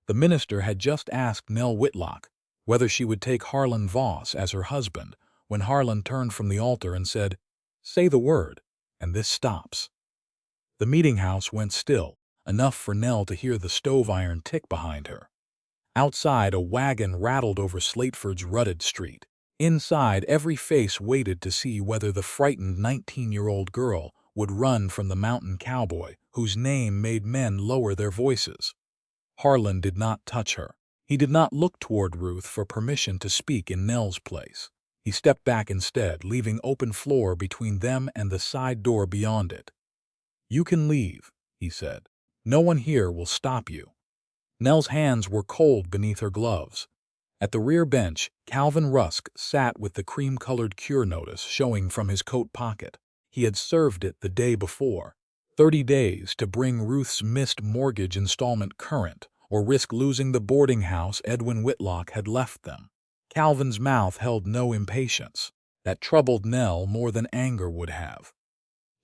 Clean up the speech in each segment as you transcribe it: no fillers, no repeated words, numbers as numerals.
The minister had just asked Nell Whitlock whether she would take Harlan Voss as her husband when Harlan turned from the altar and said, "Say the word, and this stops." The meeting house went still, enough for Nell to hear the stove iron tick behind her. Outside, a wagon rattled over Slateford's rutted street. Inside, every face waited to see whether the frightened 19-year-old girl would run from the mountain cowboy whose name made men lower their voices. Harlan did not touch her. He did not look toward Ruth for permission to speak in Nell's place. He stepped back instead, leaving open floor between them and the side door beyond it. "You can leave," he said. "No one here will stop you." Nell's hands were cold beneath her gloves. At the rear bench, Calvin Rusk sat with the cream-colored cure notice showing from his coat pocket. He had served it the day before. 30 days to bring Ruth's missed mortgage installment current or risk losing the boarding house Edwin Whitlock had left them. Calvin's mouth held no impatience. That troubled Nell more than anger would have.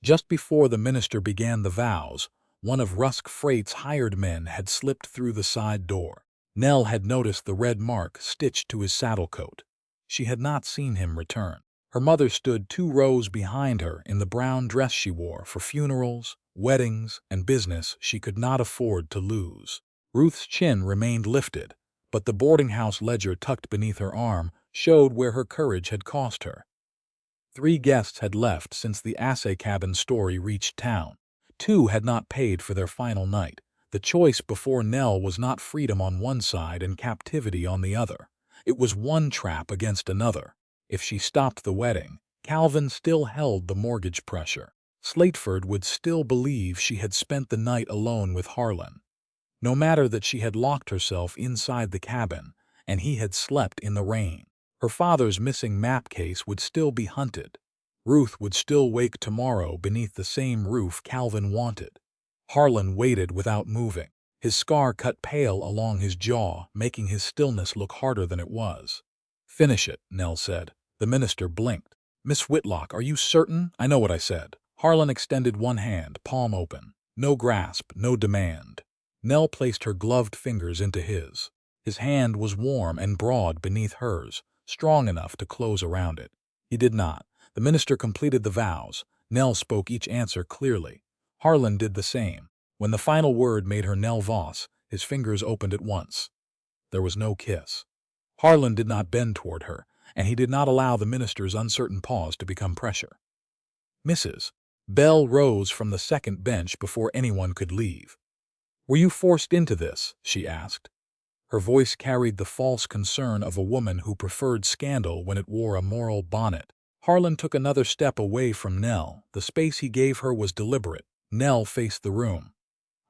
Just before the minister began the vows, one of Rusk Freight's hired men had slipped through the side door. Nell had noticed the red mark stitched to his saddle coat. She had not seen him return. Her mother stood 2 rows behind her in the brown dress she wore for funerals, weddings, and business she could not afford to lose. Ruth's chin remained lifted, but the boarding house ledger tucked beneath her arm showed where her courage had cost her. 3 guests had left since the assay cabin story reached town. 2 had not paid for their final night. The choice before Nell was not freedom on one side and captivity on the other. It was one trap against another. If she stopped the wedding, Calvin still held the mortgage pressure. Slateford would still believe she had spent the night alone with Harlan. No matter that she had locked herself inside the cabin and he had slept in the rain. Her father's missing map case would still be hunted. Ruth would still wake tomorrow beneath the same roof Calvin wanted. Harlan waited without moving. His scar cut pale along his jaw, making his stillness look harder than it was. "Finish it," Nell said. The minister blinked. "Miss Whitlock, are you certain? I know what I said." Harlan extended one hand, palm open. No grasp, no demand. Nell placed her gloved fingers into his. His hand was warm and broad beneath hers, strong enough to close around it. He did not. The minister completed the vows. Nell spoke each answer clearly. Harlan did the same. When the final word made her Nell Voss, his fingers opened at once. There was no kiss. Harlan did not bend toward her, and he did not allow the minister's uncertain pause to become pressure. "Mrs. Bell rose from the second bench before anyone could leave. "Were you forced into this?" she asked. Her voice carried the false concern of a woman who preferred scandal when it wore a moral bonnet. Harlan took another step away from Nell. The space he gave her was deliberate. Nell faced the room.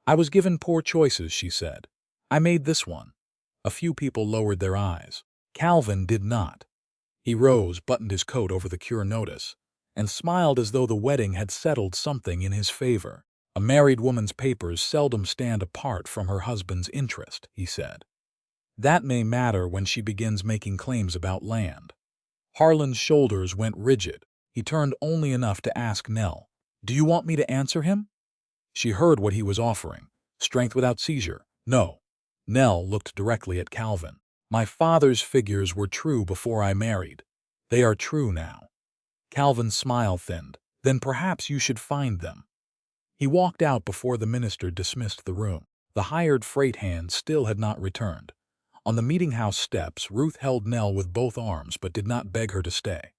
"I was given poor choices," she said. "I made this one." A few people lowered their eyes. Calvin did not. He rose, buttoned his coat over the cure notice, and smiled as though the wedding had settled something in his favor. "A married woman's papers seldom stand apart from her husband's interest," he said. "That may matter when she begins making claims about land." Harlan's shoulders went rigid. He turned only enough to ask Nell, "Do you want me to answer him?" She heard what he was offering. Strength without seizure. No. Nell looked directly at Calvin. "My father's figures were true before I married. They are true now." Calvin's smile thinned. "Then perhaps you should find them." He walked out before the minister dismissed the room. The hired freight hand still had not returned. On the meeting house steps, Ruth held Nell with both arms but did not beg her to stay.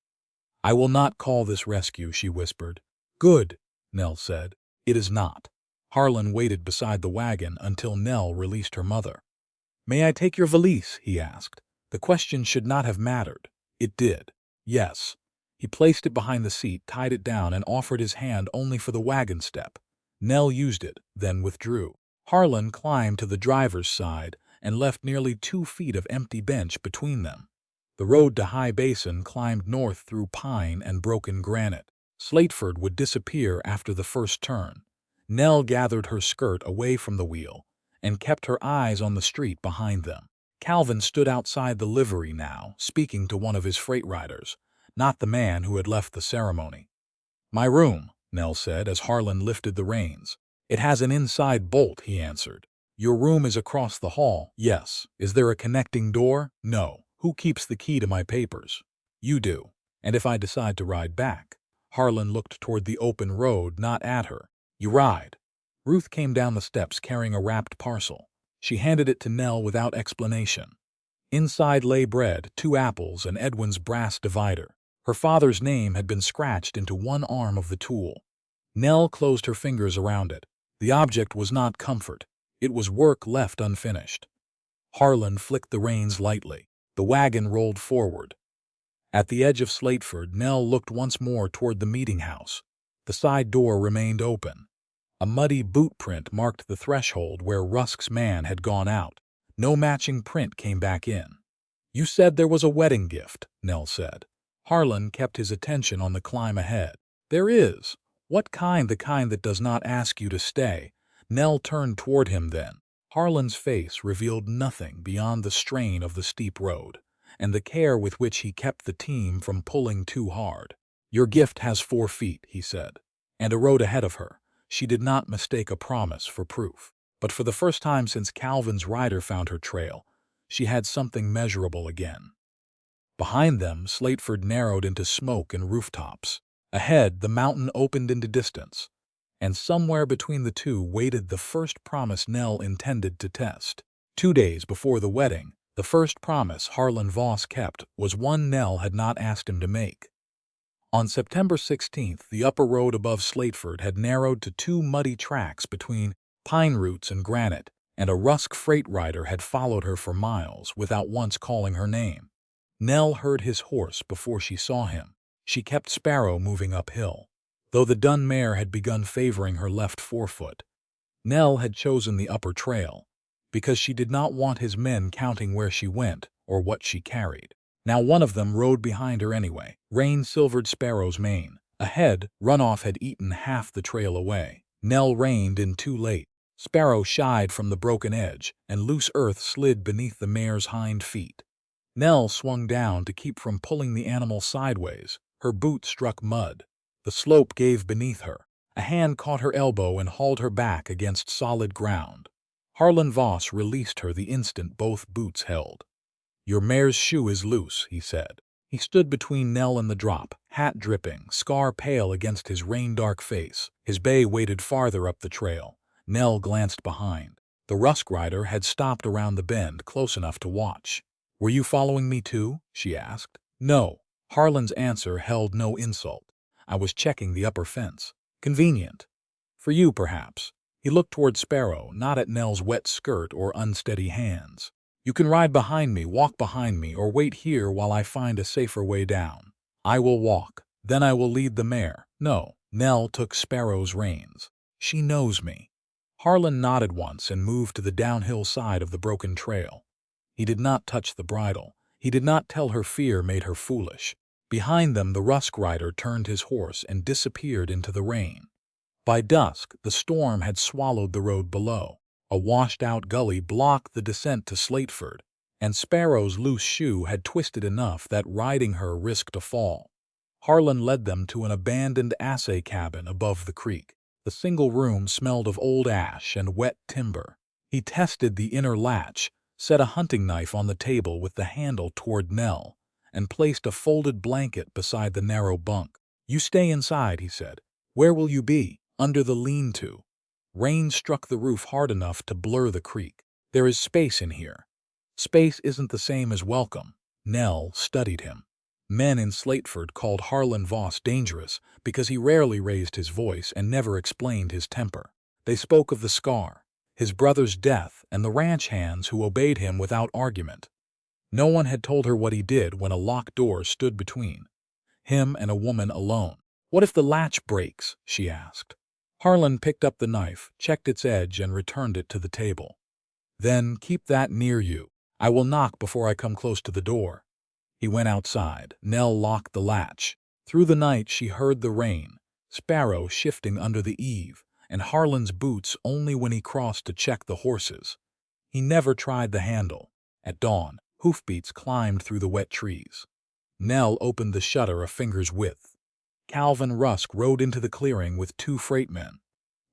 "I will not call this rescue," she whispered. "Good," Nell said. "It is not." Harlan waited beside the wagon until Nell released her mother. "May I take your valise?" he asked. The question should not have mattered. It did. Yes. He placed it behind the seat, tied it down, and offered his hand only for the wagon step. Nell used it, then withdrew. Harlan climbed to the driver's side and left nearly 2 feet of empty bench between them. The road to High Basin climbed north through pine and broken granite. Slateford would disappear after the first turn. Nell gathered her skirt away from the wheel and kept her eyes on the street behind them. Calvin stood outside the livery now, speaking to one of his freight riders, not the man who had left the ceremony. "My room," Nell said as Harlan lifted the reins. "It has an inside bolt," he answered. Your room is across the hall. Yes. Is there a connecting door? No. Who keeps the key to my papers? You do. And if I decide to ride back? Harlan looked toward the open road, not at her. You ride. Ruth came down the steps carrying a wrapped parcel. She handed it to Nell without explanation. Inside lay bread, 2 apples, and Edwin's brass divider. Her father's name had been scratched into one arm of the tool. Nell closed her fingers around it. The object was not comfort. It was work left unfinished. Harlan flicked the reins lightly. The wagon rolled forward. At the edge of Slateford, Nell looked once more toward the meeting house. The side door remained open. A muddy boot print marked the threshold where Rusk's man had gone out. No matching print came back in. You said there was a wedding gift, Nell said. Harlan kept his attention on the climb ahead. There is. What kind? The kind that does not ask you to stay. Nell turned toward him then. Harlan's face revealed nothing beyond the strain of the steep road, and the care with which he kept the team from pulling too hard. Your gift has 4 feet, he said, and a road ahead of her. She did not mistake a promise for proof. But for the first time since Calvin's rider found her trail, she had something measurable again. Behind them, Slateford narrowed into smoke and rooftops. Ahead, the mountain opened into distance, and somewhere between the two waited the first promise Nell intended to test. 2 days before the wedding, the first promise Harlan Voss kept was one Nell had not asked him to make. On September 16th, the upper road above Slateford had narrowed to 2 muddy tracks between pine roots and granite, and a Rusk freight rider had followed her for miles without once calling her name. Nell heard his horse before she saw him. She kept Sparrow moving uphill, though the dun mare had begun favoring her left forefoot. Nell had chosen the upper trail, because she did not want his men counting where she went or what she carried. Now one of them rode behind her anyway. Rain silvered Sparrow's mane. Ahead, runoff had eaten half the trail away. Nell reined in too late. Sparrow shied from the broken edge, and loose earth slid beneath the mare's hind feet. Nell swung down to keep from pulling the animal sideways. Her boot struck mud. The slope gave beneath her. A hand caught her elbow and hauled her back against solid ground. Harlan Voss released her the instant both boots held. Your mare's shoe is loose, he said. He stood between Nell and the drop, hat dripping, scar pale against his rain-dark face. His bay waded farther up the trail. Nell glanced behind. The Rusk rider had stopped around the bend close enough to watch. Were you following me too? She asked. No. Harlan's answer held no insult. I was checking the upper fence. Convenient. For you, perhaps. He looked toward Sparrow, not at Nell's wet skirt or unsteady hands. You can ride behind me, walk behind me, or wait here while I find a safer way down. I will walk. Then I will lead the mare. No. Nell took Sparrow's reins. She knows me. Harlan nodded once and moved to the downhill side of the broken trail. He did not touch the bridle. He did not tell her fear made her foolish. Behind them, the Rusk rider turned his horse and disappeared into the rain. By dusk, the storm had swallowed the road below. A washed-out gully blocked the descent to Slateford, and Sparrow's loose shoe had twisted enough that riding her risked a fall. Harlan led them to an abandoned assay cabin above the creek. The single room smelled of old ash and wet timber. He tested the inner latch, set a hunting knife on the table with the handle toward Nell, and placed a folded blanket beside the narrow bunk. You stay inside, he said. Where will you be? Under the lean-to. Rain struck the roof hard enough to blur the creek. There is space in here. Space isn't the same as welcome. Nell studied him. Men in Slateford called Harlan Voss dangerous because he rarely raised his voice and never explained his temper. They spoke of the scar, his brother's death, and the ranch hands who obeyed him without argument. No one had told her what he did when a locked door stood between him and a woman alone. What if the latch breaks? She asked. Harlan picked up the knife, checked its edge, and returned it to the table. Then keep that near you. I will knock before I come close to the door. He went outside. Nell locked the latch. Through the night she heard the rain, Sparrow shifting under the eave, and Harlan's boots only when he crossed to check the horses. He never tried the handle. At dawn, hoofbeats climbed through the wet trees. Nell opened the shutter a finger's width. Calvin Rusk rode into the clearing with 2 freight men.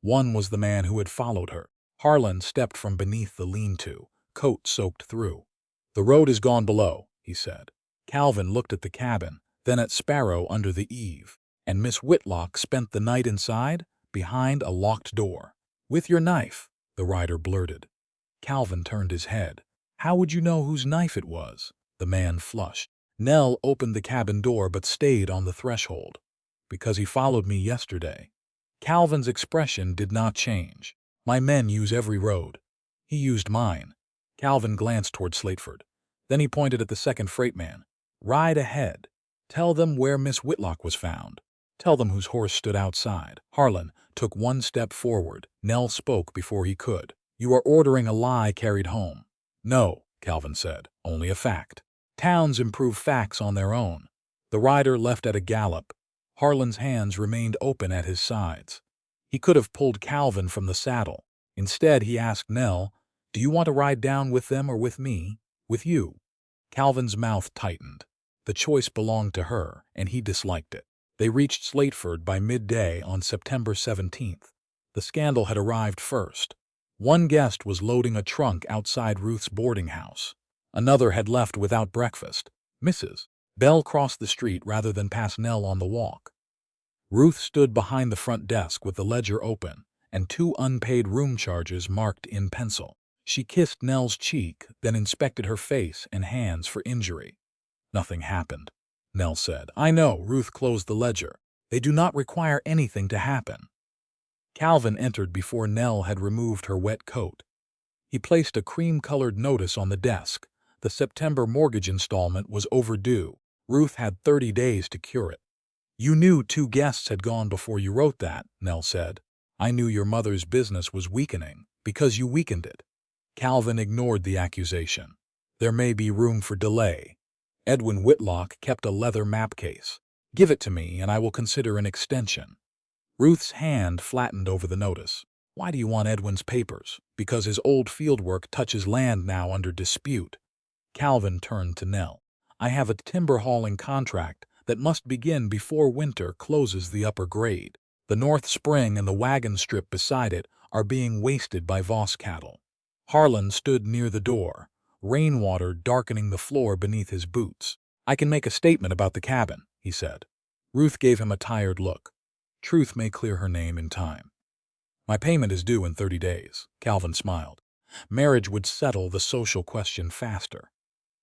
One was the man who had followed her. Harlan stepped from beneath the lean-to, coat soaked through. "The road is gone below," he said. Calvin looked at the cabin, then at Sparrow under the eave. "And Miss Whitlock spent the night inside, behind a locked door. With your knife," the rider blurted. Calvin turned his head. "How would you know whose knife it was?" The man flushed. "Nell opened the cabin door but stayed on the threshold. Because he followed me yesterday." Calvin's expression did not change. "My men use every road. He used mine." Calvin glanced toward Slateford. Then he pointed at the second freight man. "Ride ahead. Tell them where Miss Whitlock was found. Tell them whose horse stood outside." Harlan took one step forward. Nell spoke before he could. "You are ordering a lie carried home." "No," Calvin said, "only a fact. Towns improve facts on their own." The rider left at a gallop. Harlan's hands remained open at his sides. He could have pulled Calvin from the saddle. Instead, he asked Nell, "Do you want to ride down with them or with me?" "With you." Calvin's mouth tightened. The choice belonged to her, and he disliked it. They reached Slateford by midday on September 17th. The scandal had arrived first. One guest was loading a trunk outside Ruth's boarding house. Another had left without breakfast. Mrs. Bell crossed the street rather than pass Nell on the walk. Ruth stood behind the front desk with the ledger open and 2 unpaid room charges marked in pencil. She kissed Nell's cheek, then inspected her face and hands for injury. "Nothing happened," Nell said. "I know." Ruth closed the ledger. "They do not require anything to happen." Calvin entered before Nell had removed her wet coat. He placed a cream-colored notice on the desk. The September mortgage installment was overdue. Ruth had 30 days to cure it. "You knew 2 guests had gone before you wrote that," Nell said. "I knew your mother's business was weakening, because you weakened it." Calvin ignored the accusation. "There may be room for delay. Edwin Whitlock kept a leather map case. Give it to me, and I will consider an extension." Ruth's hand flattened over the notice. "Why do you want Edwin's papers?" "Because his old fieldwork touches land now under dispute." Calvin turned to Nell. "I have a timber hauling contract that must begin before winter closes the upper grade. The North Spring and the wagon strip beside it are being wasted by Voss cattle." Harlan stood near the door, rainwater darkening the floor beneath his boots. "I can make a statement about the cabin," he said. Ruth gave him a tired look. "Truth may clear her name in time." "My payment is due in 30 days, Calvin smiled. Marriage would settle the social question faster.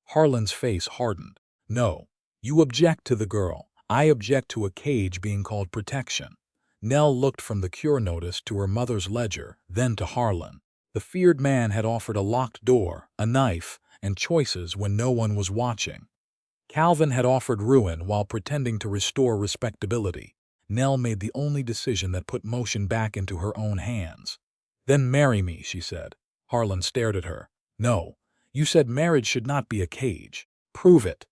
Harlan's face hardened. "No. You object to the girl. I object to a cage being called protection." Nell looked from the cure notice to her mother's ledger, then to Harlan. The feared man had offered a locked door, a knife, and choices when no one was watching. Calvin had offered ruin while pretending to restore respectability. Nell made the only decision that put motion back into her own hands. "Then marry me," she said. Harlan stared at her. "No. You said marriage should not be a cage. Prove it."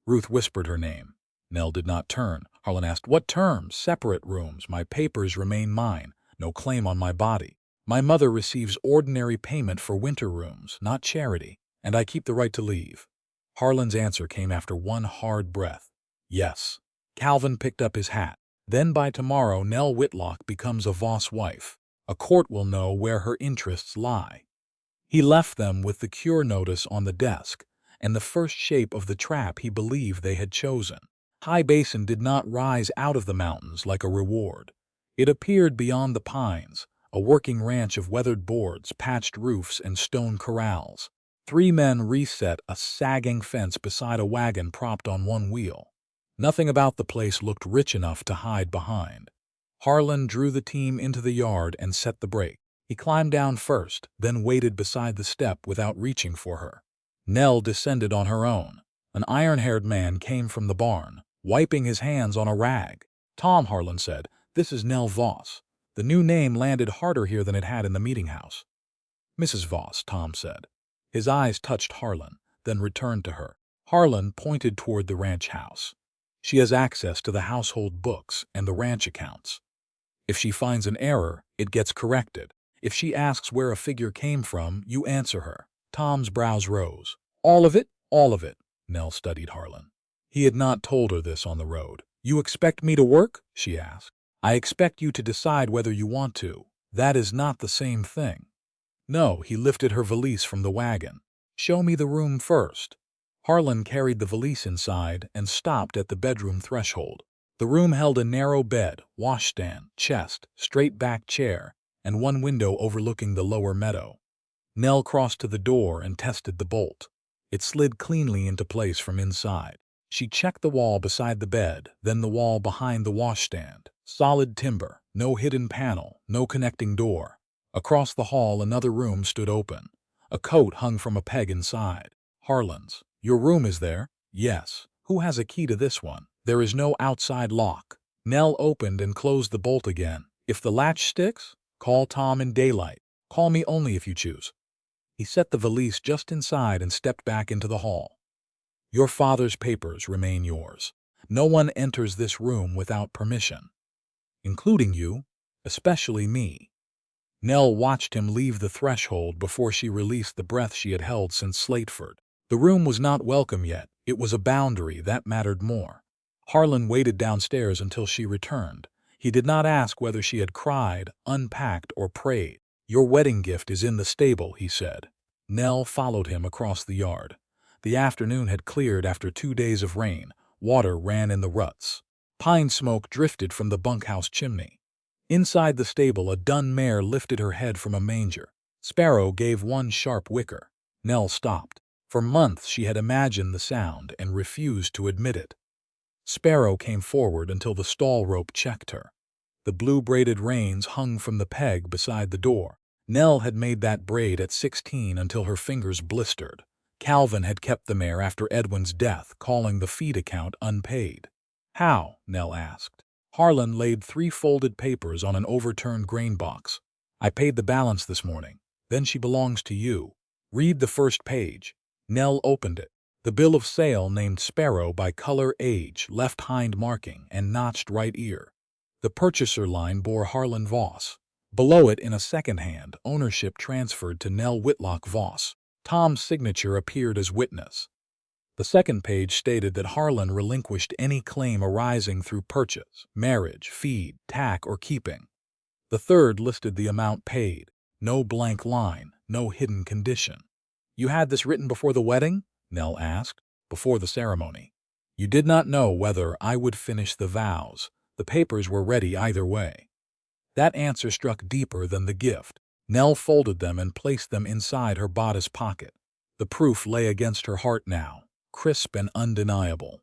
Ruth whispered her name. Nell did not turn. Harlan asked, "What terms?" "Separate rooms. My papers remain mine. No claim on my body. My mother receives ordinary payment for winter rooms, not charity, and I keep the right to leave." Harlan's answer came after one hard breath. "Yes." Calvin picked up his hat. "Then by tomorrow Nell Whitlock becomes a Voss wife. A court will know where her interests lie." He left them with the cure notice on the desk and the first shape of the trap he believed they had chosen. High Basin did not rise out of the mountains like a reward. It appeared beyond the pines, a working ranch of weathered boards, patched roofs, and stone corrals. 3 men reset a sagging fence beside a wagon propped on one wheel. Nothing about the place looked rich enough to hide behind. Harlan drew the team into the yard and set the brake. He climbed down first, then waited beside the step without reaching for her. Nell descended on her own. An iron-haired man came from the barn, wiping his hands on a rag. "Tom," Harlan said, "this is Nell Voss." The new name landed harder here than it had in the meeting house. "Mrs. Voss," Tom said. His eyes touched Harlan, then returned to her. Harlan pointed toward the ranch house. "She has access to the household books and the ranch accounts. If she finds an error, it gets corrected. If she asks where a figure came from, you answer her." Tom's brows rose. "All of it?" "All of it." Nell studied Harlan. He had not told her this on the road. "You expect me to work?" she asked. "I expect you to decide whether you want to. That is not the same thing." No, he lifted her valise from the wagon. Show me the room first. Harlan carried the valise inside and stopped at the bedroom threshold. The room held a narrow bed, washstand, chest, straight-back chair, and one window overlooking the lower meadow. Nell crossed to the door and tested the bolt. It slid cleanly into place from inside. She checked the wall beside the bed, then the wall behind the washstand. Solid timber, no hidden panel, no connecting door. Across the hall another room stood open. A coat hung from a peg inside. Harlan's. Your room is there? Yes. Who has a key to this one? There is no outside lock. Nell opened and closed the bolt again. If the latch sticks, call Tom in daylight. Call me only if you choose. He set the valise just inside and stepped back into the hall. Your father's papers remain yours. No one enters this room without permission, including you, especially me. Nell watched him leave the threshold before she released the breath she had held since Slateford. The room was not welcome yet. It was a boundary that mattered more. Harlan waited downstairs until she returned. He did not ask whether she had cried, unpacked, or prayed. Your wedding gift is in the stable, he said. Nell followed him across the yard. The afternoon had cleared after 2 days of rain. Water ran in the ruts. Pine smoke drifted from the bunkhouse chimney. Inside the stable, a dun mare lifted her head from a manger. Sparrow gave one sharp whicker. Nell stopped. For months she had imagined the sound and refused to admit it. Sparrow came forward until the stall rope checked her. The blue-braided reins hung from the peg beside the door. Nell had made that braid at 16 until her fingers blistered. Calvin had kept the mare after Edwin's death, calling the feed account unpaid. How? Nell asked. Harlan laid 3 folded papers on an overturned grain box. I paid the balance this morning. Then she belongs to you. Read the first page. Nell opened it. The bill of sale named Sparrow by color, age, left hind marking, and notched right ear. The purchaser line bore Harlan Voss. Below it, in a second hand, ownership transferred to Nell Whitlock Voss. Tom's signature appeared as witness. The second page stated that Harlan relinquished any claim arising through purchase, marriage, feed, tack, or keeping. The third listed the amount paid. No blank line, no hidden condition. You had this written before the wedding? Nell asked. Before the ceremony. You did not know whether I would finish the vows. The papers were ready either way. That answer struck deeper than the gift. Nell folded them and placed them inside her bodice pocket. The proof lay against her heart now, crisp and undeniable.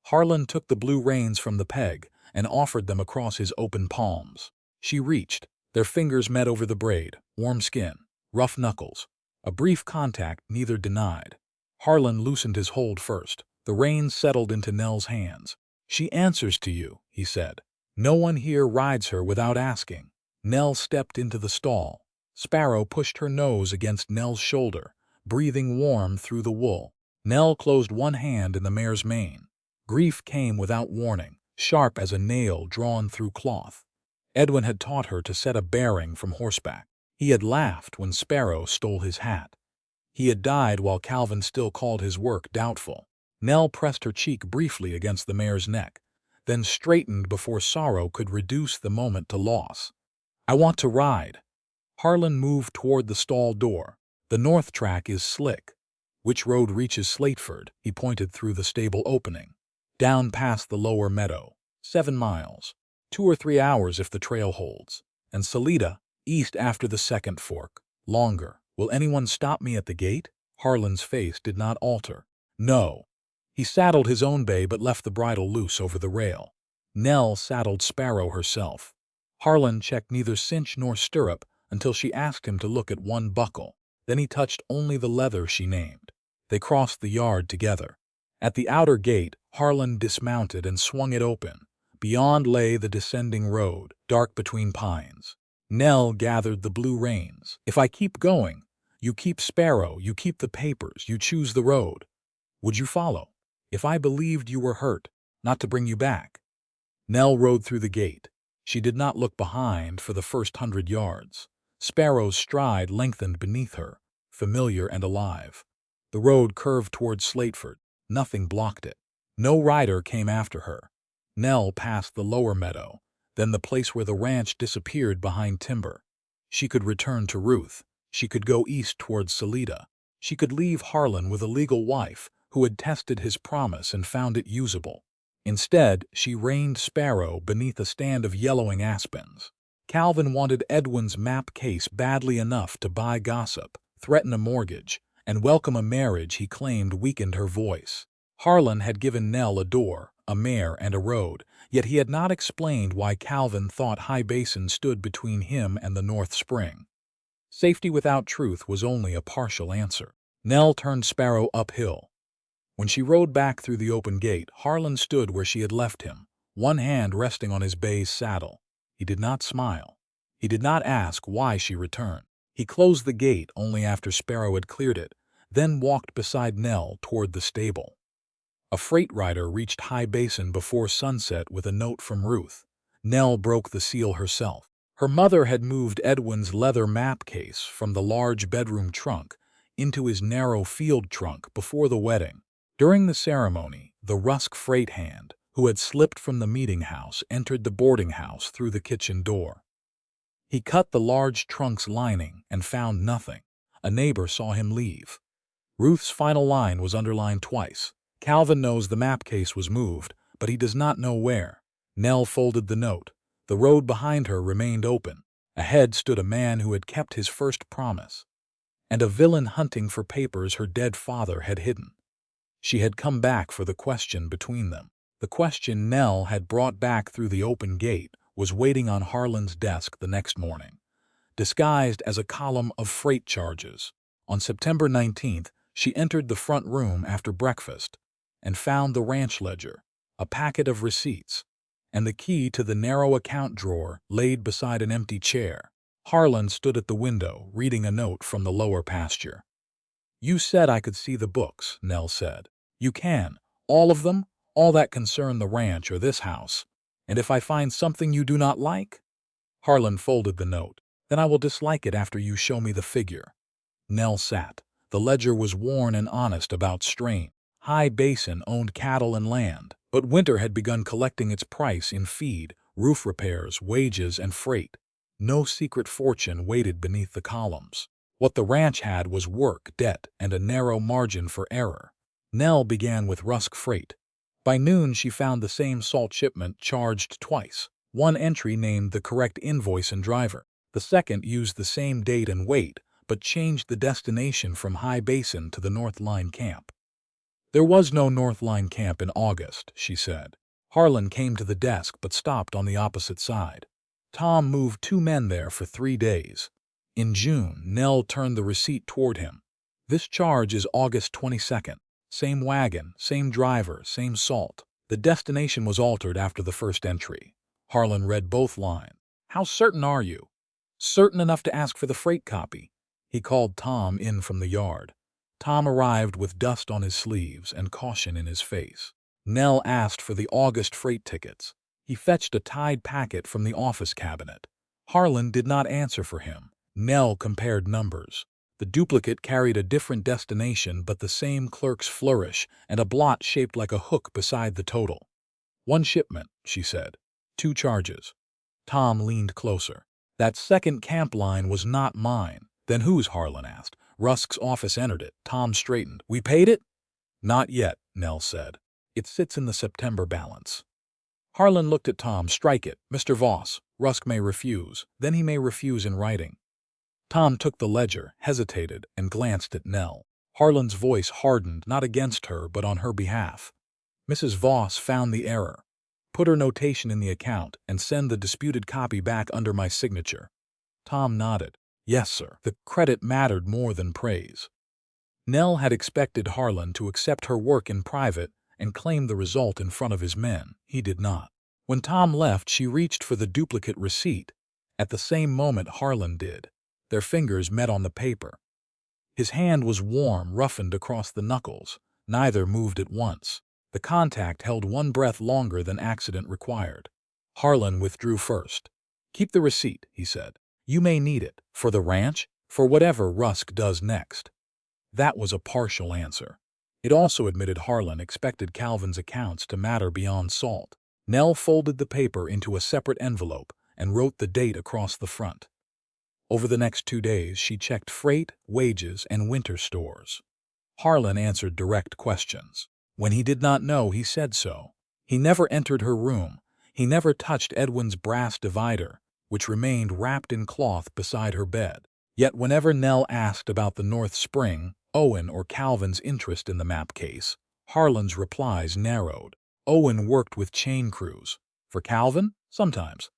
Harlan took the blue reins from the peg and offered them across his open palms. She reached. Their fingers met over the braid, warm skin, rough knuckles. A brief contact neither denied. Harlan loosened his hold first. The reins settled into Nell's hands. She answers to you, he said. No one here rides her without asking. Nell stepped into the stall. Sparrow pushed her nose against Nell's shoulder, breathing warm through the wool. Nell closed one hand in the mare's mane. Grief came without warning, sharp as a nail drawn through cloth. Edwin had taught her to set a bearing from horseback. He had laughed when Sparrow stole his hat. He had died while Calvin still called his work doubtful. Nell pressed her cheek briefly against the mare's neck, then straightened before sorrow could reduce the moment to loss. I want to ride. Harlan moved toward the stall door. The north track is slick. Which road reaches Slateford? He pointed through the stable opening. Down past the lower meadow. 7 miles. 2 or 3 hours if the trail holds. And Salida, east after the second fork. Longer. Will anyone stop me at the gate? Harlan's face did not alter. No. He saddled his own bay but left the bridle loose over the rail. Nell saddled Sparrow herself. Harlan checked neither cinch nor stirrup until she asked him to look at one buckle. Then he touched only the leather she named. They crossed the yard together. At the outer gate, Harlan dismounted and swung it open. Beyond lay the descending road, dark between pines. Nell gathered the blue reins. If I keep going, you keep Sparrow, you keep the papers, you choose the road. Would you follow? If I believed you were hurt, not to bring you back. Nell rode through the gate. She did not look behind for the first 100 yards. Sparrow's stride lengthened beneath her, familiar and alive. The road curved toward Slateford. Nothing blocked it. No rider came after her. Nell passed the lower meadow, then the place where the ranch disappeared behind timber. She could return to Ruth. She could go east towards Salida. She could leave Harlan with a legal wife who had tested his promise and found it usable. Instead, she reined Sparrow beneath a stand of yellowing aspens. Calvin wanted Edwin's map case badly enough to buy gossip, threaten a mortgage, and welcome a marriage he claimed weakened her voice. Harlan had given Nell a door, a mare, and a road, yet he had not explained why Calvin thought High Basin stood between him and the North Spring. Safety without truth was only a partial answer. Nell turned Sparrow uphill. When she rode back through the open gate, Harlan stood where she had left him, one hand resting on his bay's saddle. He did not smile. He did not ask why she returned. He closed the gate only after Sparrow had cleared it, then walked beside Nell toward the stable. A freight rider reached High Basin before sunset with a note from Ruth. Nell broke the seal herself. Her mother had moved Edwin's leather map case from the large bedroom trunk into his narrow field trunk before the wedding. During the ceremony, the Rusk freight hand, who had slipped from the meeting house, entered the boarding house through the kitchen door. He cut the large trunk's lining and found nothing. A neighbor saw him leave. Ruth's final line was underlined twice. Calvin knows the map case was moved, but he does not know where. Nell folded the note. The road behind her remained open. Ahead stood a man who had kept his first promise, and a villain hunting for papers her dead father had hidden. She had come back for the question between them. The question Nell had brought back through the open gate was waiting on Harlan's desk the next morning, disguised as a column of freight charges. On September 19th, she entered the front room after breakfast and found the ranch ledger, a packet of receipts, and the key to the narrow account drawer laid beside an empty chair. Harlan stood at the window, reading a note from the lower pasture. "You said I could see the books," Nell said. "You can. All of them, all that concern the ranch or this house. And if I find something you do not like?" Harlan folded the note. "Then I will dislike it after you show me the figure." Nell sat. The ledger was worn and honest about strain. High Basin owned cattle and land, but winter had begun collecting its price in feed, roof repairs, wages, and freight. No secret fortune waited beneath the columns. What the ranch had was work, debt, and a narrow margin for error. Nell began with Rusk freight. By noon she found the same salt shipment charged twice. One entry named the correct invoice and driver. The second used the same date and weight, but changed the destination from High Basin to the North Line camp. "There was no North Line camp in August," she said. Harlan came to the desk but stopped on the opposite side. "Tom moved 2 men there for 3 days. In June, Nell turned the receipt toward him. This charge is August 22nd. Same wagon, same driver, same salt. The destination was altered after the first entry." Harlan read both lines. "How certain are you?" "Certain enough to ask for the freight copy." He called Tom in from the yard. Tom arrived with dust on his sleeves and caution in his face. Nell asked for the August freight tickets. He fetched a tied packet from the office cabinet. Harlan did not answer for him. Nell compared numbers. The duplicate carried a different destination but the same clerk's flourish and a blot shaped like a hook beside the total. "1 shipment," she said. "2 charges." Tom leaned closer. "That second camp line was not mine." "Then whose?" Harlan asked. "Rusk's office entered it." Tom straightened. "We paid it?" "Not yet," Nell said. "It sits in the September balance." Harlan looked at Tom. "Strike it, Mr. Voss. Rusk may refuse. Then he may refuse in writing." Tom took the ledger, hesitated, and glanced at Nell. Harlan's voice hardened, not against her, but on her behalf. "Mrs. Voss found the error. Put her notation in the account and send the disputed copy back under my signature." Tom nodded. "Yes, sir." The credit mattered more than praise. Nell had expected Harlan to accept her work in private and claim the result in front of his men. He did not. When Tom left, she reached for the duplicate receipt. At the same moment Harlan did. Their fingers met on the paper. His hand was warm, roughened across the knuckles. Neither moved at once. The contact held one breath longer than accident required. Harlan withdrew first. "Keep the receipt," he said. "You may need it. For the ranch, for whatever Rusk does next." That was a partial answer. It also admitted Harlan expected Calvin's accounts to matter beyond salt. Nell folded the paper into a separate envelope and wrote the date across the front. Over the next 2 days, she checked freight, wages, and winter stores. Harlan answered direct questions. When he did not know, he said so. He never entered her room. He never touched Edwin's brass divider, which remained wrapped in cloth beside her bed. Yet whenever Nell asked about the North Spring, Owen or Calvin's interest in the map case, Harlan's replies narrowed. Owen worked with chain crews. For Calvin? Sometimes.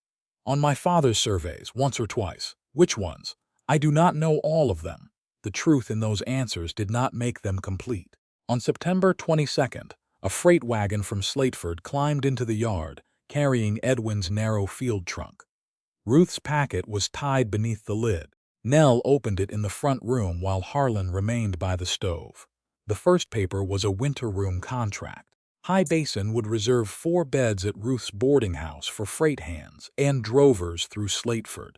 On my father's surveys, once or twice. Which ones? I do not know all of them. The truth in those answers did not make them complete. On September 22nd, a freight wagon from Slateford climbed into the yard, carrying Edwin's narrow field trunk. Ruth's packet was tied beneath the lid. Nell opened it in the front room while Harlan remained by the stove. The first paper was a winter room contract. High Basin would reserve 4 beds at Ruth's boarding house for freight hands and drovers through Slateford.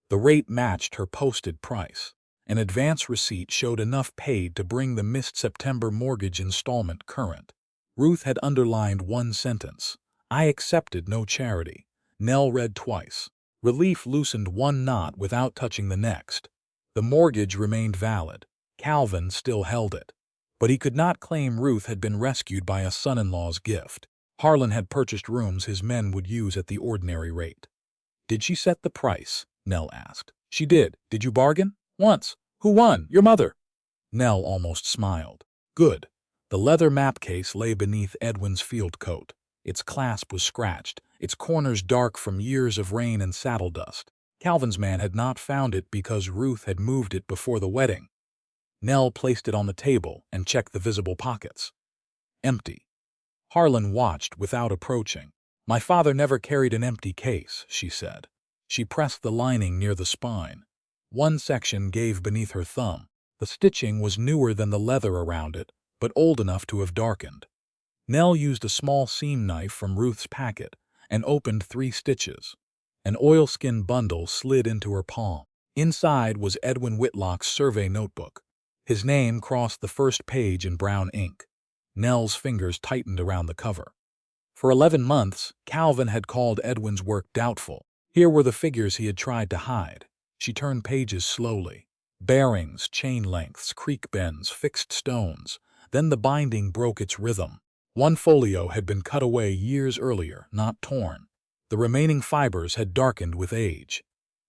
The rate matched her posted price. An advance receipt showed enough paid to bring the missed September mortgage installment current. Ruth had underlined one sentence. I accepted no charity. Nell read twice. Relief loosened one knot without touching the next. The mortgage remained valid. Calvin still held it. But he could not claim Ruth had been rescued by a son-in-law's gift. Harlan had purchased rooms his men would use at the ordinary rate. Did she set the price? Nell asked. She did. Did you bargain? Once. Who won? Your mother. Nell almost smiled. Good. The leather map case lay beneath Edwin's field coat. Its clasp was scratched, its corners dark from years of rain and saddle dust. Calvin's man had not found it because Ruth had moved it before the wedding. Nell placed it on the table and checked the visible pockets. Empty. Harlan watched without approaching. My father never carried an empty case, she said. She pressed the lining near the spine. One section gave beneath her thumb. The stitching was newer than the leather around it, but old enough to have darkened. Nell used a small seam knife from Ruth's packet and opened 3 stitches. An oilskin bundle slid into her palm. Inside was Edwin Whitlock's survey notebook. His name crossed the first page in brown ink. Nell's fingers tightened around the cover. For 11 months, Calvin had called Edwin's work doubtful. Here were the figures he had tried to hide. She turned pages slowly. Bearings, chain lengths, creek bends, fixed stones. Then the binding broke its rhythm. One folio had been cut away years earlier, not torn. The remaining fibers had darkened with age.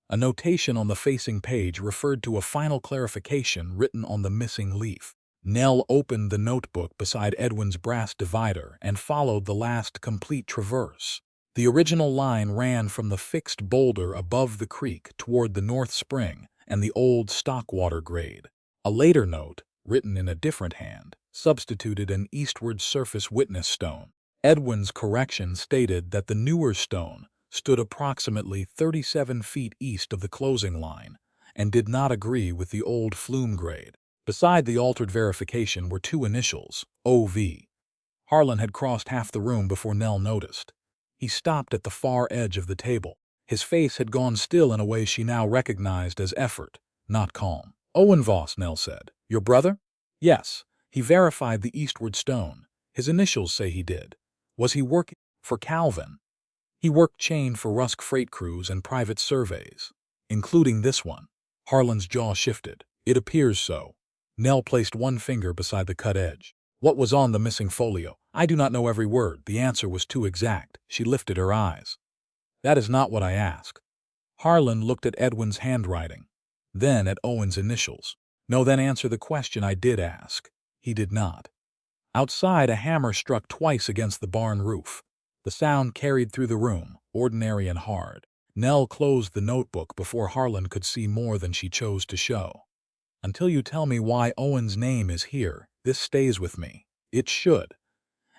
A notation on the facing page referred to a final clarification written on the missing leaf. Nell opened the notebook beside Edwin's brass divider and followed the last complete traverse. The original line ran from the fixed boulder above the creek toward the North Spring and the old Stockwater grade. A later note, written in a different hand, substituted an eastward surface witness stone. Edwin's correction stated that the newer stone stood approximately 37 feet east of the closing line and did not agree with the old flume grade. Beside the altered verification were 2 initials, O.V. Harlan had crossed half the room before Nell noticed. He stopped at the far edge of the table. His face had gone still in a way she now recognized as effort, not calm. Owen Voss, Nell said. Your brother? Yes. He verified the eastward stone. His initials say he did. Was he working for Calvin? He worked chain for Rusk freight crews and private surveys, including this one. Harlan's jaw shifted. It appears so. Nell placed one finger beside the cut edge. What was on the missing folio? I do not know every word. The answer was too exact. She lifted her eyes. That is not what I ask. Harlan looked at Edwin's handwriting, then at Owen's initials. No, then answer the question I did ask. He did not. Outside, a hammer struck twice against the barn roof. The sound carried through the room, ordinary and hard. Nell closed the notebook before Harlan could see more than she chose to show. Until you tell me why Owen's name is here, this stays with me. It should.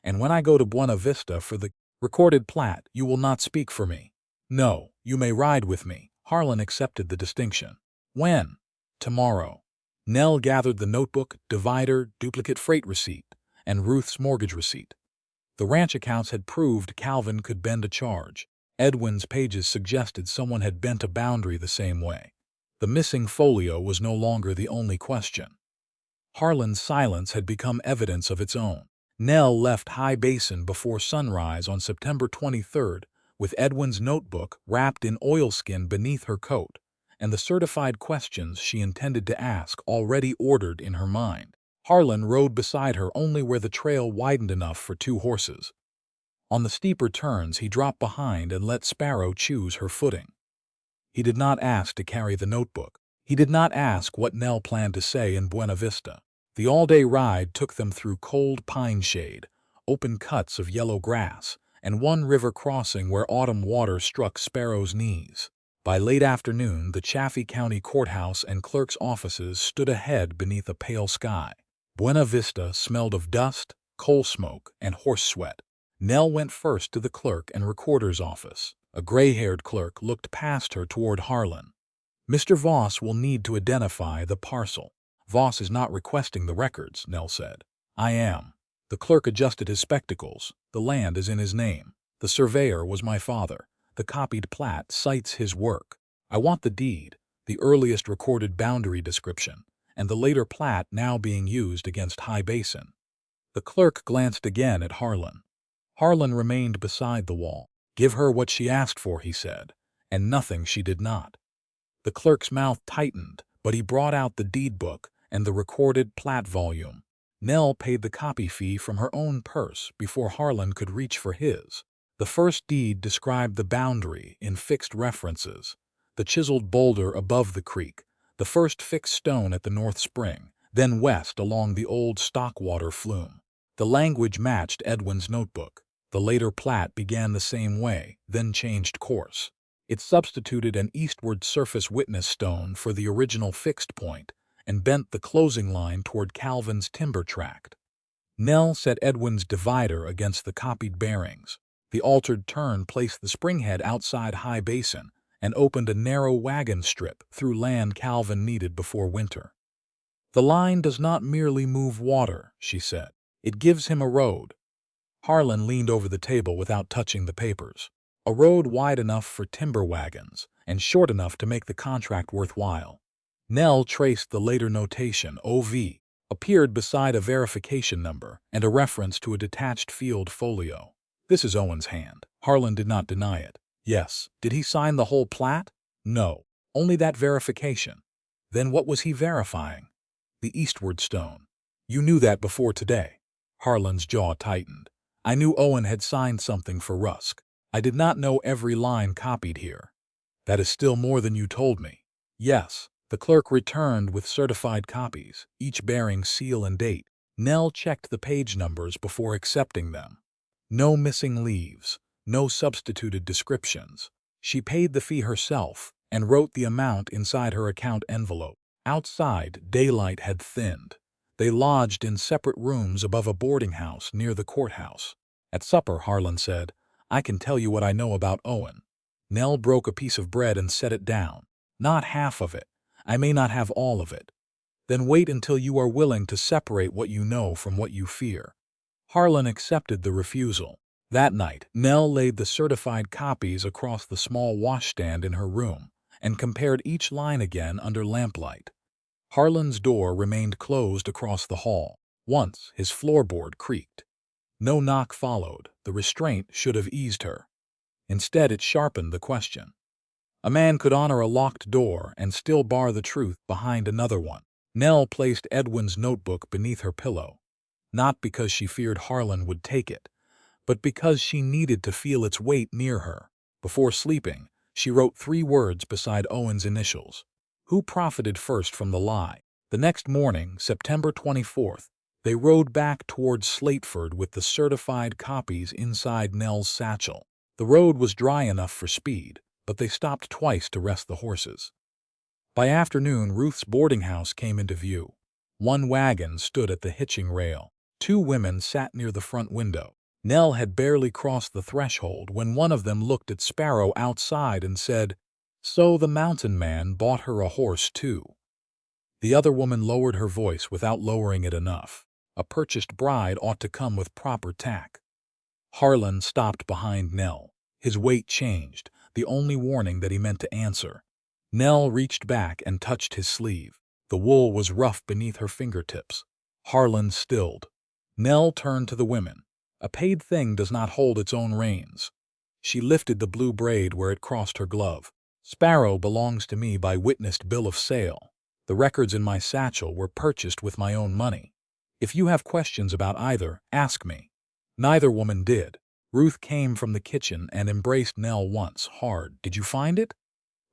And when I go to Buena Vista for the recorded plat, you will not speak for me. No, you may ride with me. Harlan accepted the distinction. When? Tomorrow. Nell gathered the notebook, divider, duplicate freight receipt, and Ruth's mortgage receipt. The ranch accounts had proved Calvin could bend a charge. Edwin's pages suggested someone had bent a boundary the same way. The missing folio was no longer the only question. Harlan's silence had become evidence of its own. Nell left High Basin before sunrise on September 23rd with Edwin's notebook wrapped in oilskin beneath her coat and the certified questions she intended to ask already ordered in her mind. Harlan rode beside her only where the trail widened enough for 2 horses. On the steeper turns, he dropped behind and let Sparrow choose her footing. He did not ask to carry the notebook. He did not ask what Nell planned to say in Buena Vista. The all-day ride took them through cold pine shade, open cuts of yellow grass, and one river crossing where autumn water struck Sparrow's knees. By late afternoon, the Chaffee County Courthouse and clerk's offices stood ahead beneath a pale sky. Buena Vista smelled of dust, coal smoke, and horse sweat. Nell went first to the clerk and recorder's office. A gray-haired clerk looked past her toward Harlan. "Mr. Voss will need to identify the parcel." "Voss is not requesting the records," Nell said. "I am." The clerk adjusted his spectacles. "The land is in his name. The surveyor was my father. The copied plat cites his work. I want the deed, the earliest recorded boundary description, and the later plat now being used against High Basin." The clerk glanced again at Harlan. Harlan remained beside the wall. "Give her what she asked for," he said, "and nothing she did not." The clerk's mouth tightened, but he brought out the deed book and the recorded plat volume. Nell paid the copy fee from her own purse before Harlan could reach for his. The first deed described the boundary in fixed references: the chiseled boulder above the creek, the first fixed stone at the North Spring, then west along the old Stockwater flume. The language matched Edwin's notebook. The later plat began the same way, then changed course. It substituted an eastward surface witness stone for the original fixed point and bent the closing line toward Calvin's timber tract. Nell set Edwin's divider against the copied bearings. The altered turn placed the springhead outside High Basin and opened a narrow wagon strip through land Calvin needed before winter. "The line does not merely move water," she said. "It gives him a road." Harlan leaned over the table without touching the papers. "A road wide enough for timber wagons and short enough to make the contract worthwhile." Nell traced the later notation. OV appeared beside a verification number and a reference to a detached field folio. "This is Owen's hand." Harlan did not deny it. "Yes." "Did he sign the whole plat?" "No. Only that verification." "Then what was he verifying?" "The eastward stone." "You knew that before today?" Harlan's jaw tightened. "I knew Owen had signed something for Rusk. I did not know every line copied here." "That is still more than you told me." "Yes." The clerk returned with certified copies, each bearing seal and date. Nell checked the page numbers before accepting them. No missing leaves, no substituted descriptions. She paid the fee herself and wrote the amount inside her account envelope. Outside, daylight had thinned. They lodged in separate rooms above a boarding house near the courthouse. At supper, Harlan said, "I can tell you what I know about Owen." Nell broke a piece of bread and set it down. "Not half of it. I may not have all of it." "Then wait until you are willing to separate what you know from what you fear." Harlan accepted the refusal. That night, Nell laid the certified copies across the small washstand in her room and compared each line again under lamplight. Harlan's door remained closed across the hall. Once, his floorboard creaked. No knock followed. The restraint should have eased her. Instead, it sharpened the question. A man could honor a locked door and still bar the truth behind another one. Nell placed Edwin's notebook beneath her pillow, not because she feared Harlan would take it, but because she needed to feel its weight near her. Before sleeping, she wrote 3 words beside Owen's initials. Who profited first from the lie? The next morning, September 24th, they rode back towards Slateford with the certified copies inside Nell's satchel. The road was dry enough for speed, but they stopped twice to rest the horses. By afternoon, Ruth's boarding house came into view. One wagon stood at the hitching rail. 2 women sat near the front window. Nell had barely crossed the threshold when one of them looked at Sparrow outside and said, "So the mountain man bought her a horse, too." The other woman lowered her voice without lowering it enough. A purchased bride ought to come with proper tack. Harlan stopped behind Nell. His weight changed, the only warning that he meant to answer. Nell reached back and touched his sleeve. The wool was rough beneath her fingertips. Harlan stilled. Nell turned to the women. A paid thing does not hold its own reins. She lifted the blue braid where it crossed her glove. Sparrow belongs to me by witnessed bill of sale. The records in my satchel were purchased with my own money. If you have questions about either, ask me." Neither woman did. Ruth came from the kitchen and embraced Nell once, hard. "Did you find it?"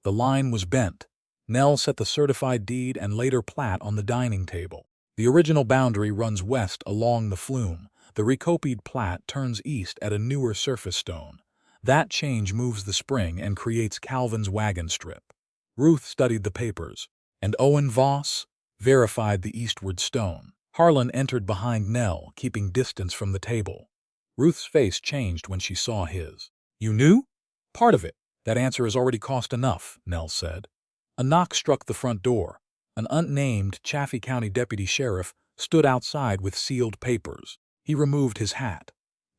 The line was bent. Nell set the certified deed and later plat on the dining table. The original boundary runs west along the flume. The recopied plat turns east at a newer surface stone. That change moves the spring and creates Calvin's wagon strip. Ruth studied the papers, and Owen Voss verified the eastward stone. Harlan entered behind Nell, keeping distance from the table. Ruth's face changed when she saw his. "You knew?" "Part of it. That answer has already cost enough," Nell said. A knock struck the front door. An unnamed Chaffee County deputy sheriff stood outside with sealed papers. He removed his hat.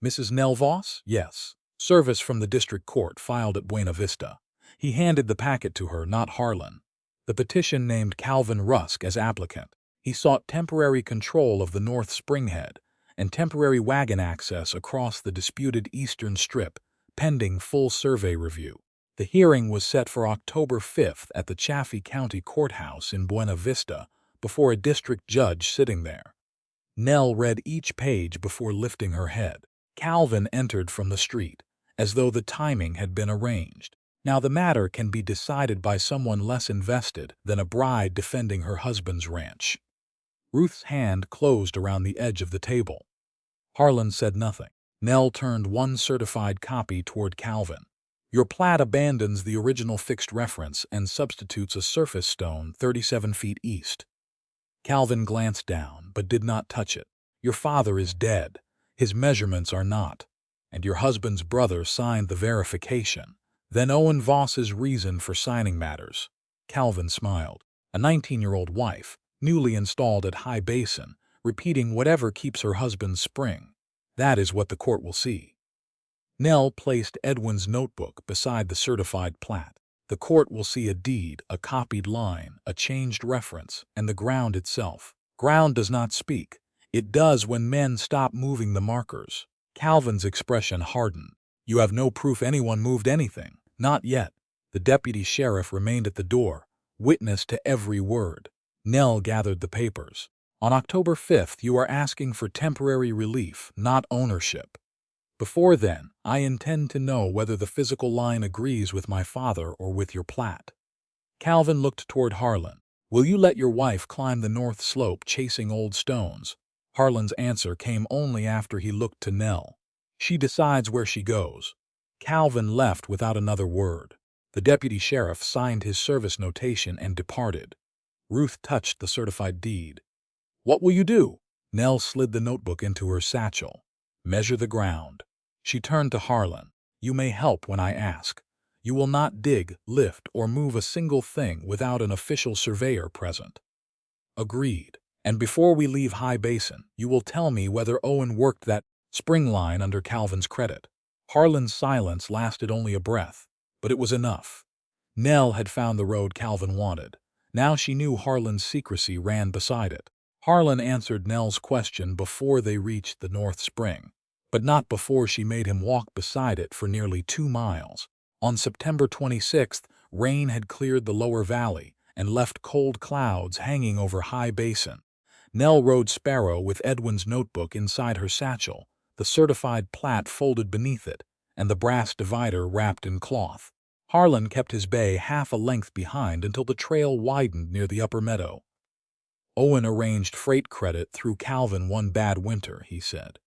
"Mrs. Nell Voss?" "Yes." "Service from the district court filed at Buena Vista." He handed the packet to her, not Harlan. The petition named Calvin Rusk as applicant. He sought temporary control of the North Springhead and temporary wagon access across the disputed eastern strip, pending full survey review. The hearing was set for October 5th at the Chaffee County Courthouse in Buena Vista before a district judge sitting there. Nell read each page before lifting her head. Calvin entered from the street, as though the timing had been arranged. Now the matter can be decided by someone less invested than a bride defending her husband's ranch. Ruth's hand closed around the edge of the table. Harlan said nothing. Nell turned one certified copy toward Calvin. "Your plat abandons the original fixed reference and substitutes a surface stone 37 feet east." Calvin glanced down, but did not touch it. "Your father is dead. His measurements are not. And your husband's brother signed the verification. Then Owen Voss's reason for signing matters." Calvin smiled. "A 19-year-old wife, newly installed at High Basin, repeating whatever keeps her husband's spring. That is what the court will see." Nell placed Edwin's notebook beside the certified plat. "The court will see a deed, a copied line, a changed reference, and the ground itself. Ground does not speak. It does when men stop moving the markers." Calvin's expression hardened. "You have no proof anyone moved anything." "Not yet." The deputy sheriff remained at the door, witness to every word. Nell gathered the papers. "On October 5th, you are asking for temporary relief, not ownership. Before then, I intend to know whether the physical line agrees with my father or with your plat." Calvin looked toward Harlan. "Will you let your wife climb the north slope chasing old stones?" Harlan's answer came only after he looked to Nell. "She decides where she goes." Calvin left without another word. The deputy sheriff signed his service notation and departed. Ruth touched the certified deed. "What will you do?" Nell slid the notebook into her satchel. "Measure the ground." She turned to Harlan. "You may help when I ask. You will not dig, lift, or move a single thing without an official surveyor present." "Agreed. And before we leave High Basin, you will tell me whether Owen worked that spring line under Calvin's credit." Harlan's silence lasted only a breath, but it was enough. Nell had found the road Calvin wanted. Now she knew Harlan's secrecy ran beside it. Harlan answered Nell's question before they reached the North Spring, but not before she made him walk beside it for nearly 2 miles. On September 26th, rain had cleared the lower valley and left cold clouds hanging over High Basin. Nell rode Sparrow with Edwin's notebook inside her satchel, the certified plat folded beneath it, and the brass divider wrapped in cloth. Harlan kept his bay half a length behind until the trail widened near the upper meadow. "Owen arranged freight credit through Calvin one bad winter," he said.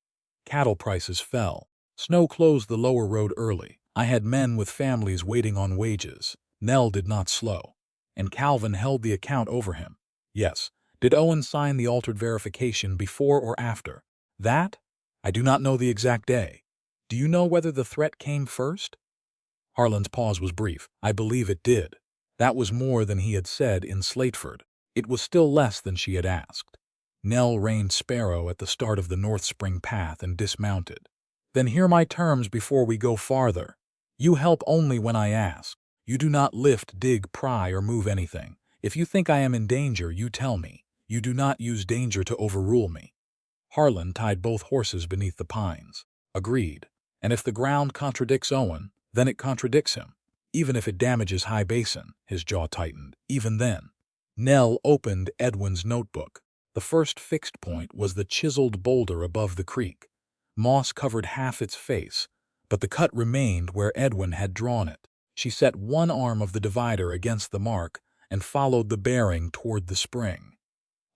"Cattle prices fell. Snow closed the lower road early. I had men with families waiting on wages." Nell did not slow. "And Calvin held the account over him." "Yes." "Did Owen sign the altered verification before or after?" "That? I do not know the exact day." "Do you know whether the threat came first?" Harlan's pause was brief. "I believe it did." That was more than he had said in Slateford. It was still less than she had asked. Nell reined Sparrow at the start of the North Spring path and dismounted. "Then hear my terms before we go farther. You help only when I ask. You do not lift, dig, pry, or move anything. If you think I am in danger, you tell me. You do not use danger to overrule me." Harlan tied both horses beneath the pines. "Agreed. And if the ground contradicts Owen, then it contradicts him." even if it damages High Basin. His jaw tightened. Even then. Nell opened Edwin's notebook. The first fixed point was the chiseled boulder above the creek. Moss covered half its face, but the cut remained where Edwin had drawn it. She set one arm of the divider against the mark and followed the bearing toward the spring.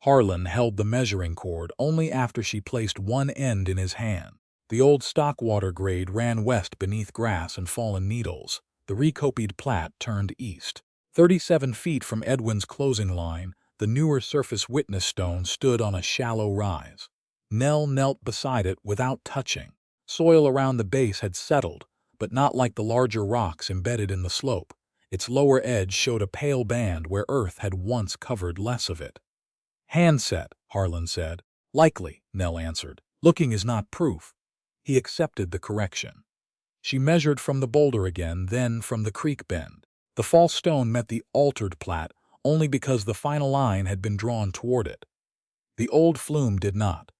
Harlan held the measuring cord only after she placed one end in his hand. The old stockwater grade ran west beneath grass and fallen needles. The recopied plat turned east. 37 feet from Edwin's closing line, the newer surface witness stone stood on a shallow rise. Nell knelt beside it without touching. Soil around the base had settled, but not like the larger rocks embedded in the slope. Its lower edge showed a pale band where earth had once covered less of it. "Handset," Harlan said. "Likely," Nell answered. "Looking is not proof." He accepted the correction. She measured from the boulder again, then from the creek bend. The false stone met the altered plat only because the final line had been drawn toward it. The old flume did not.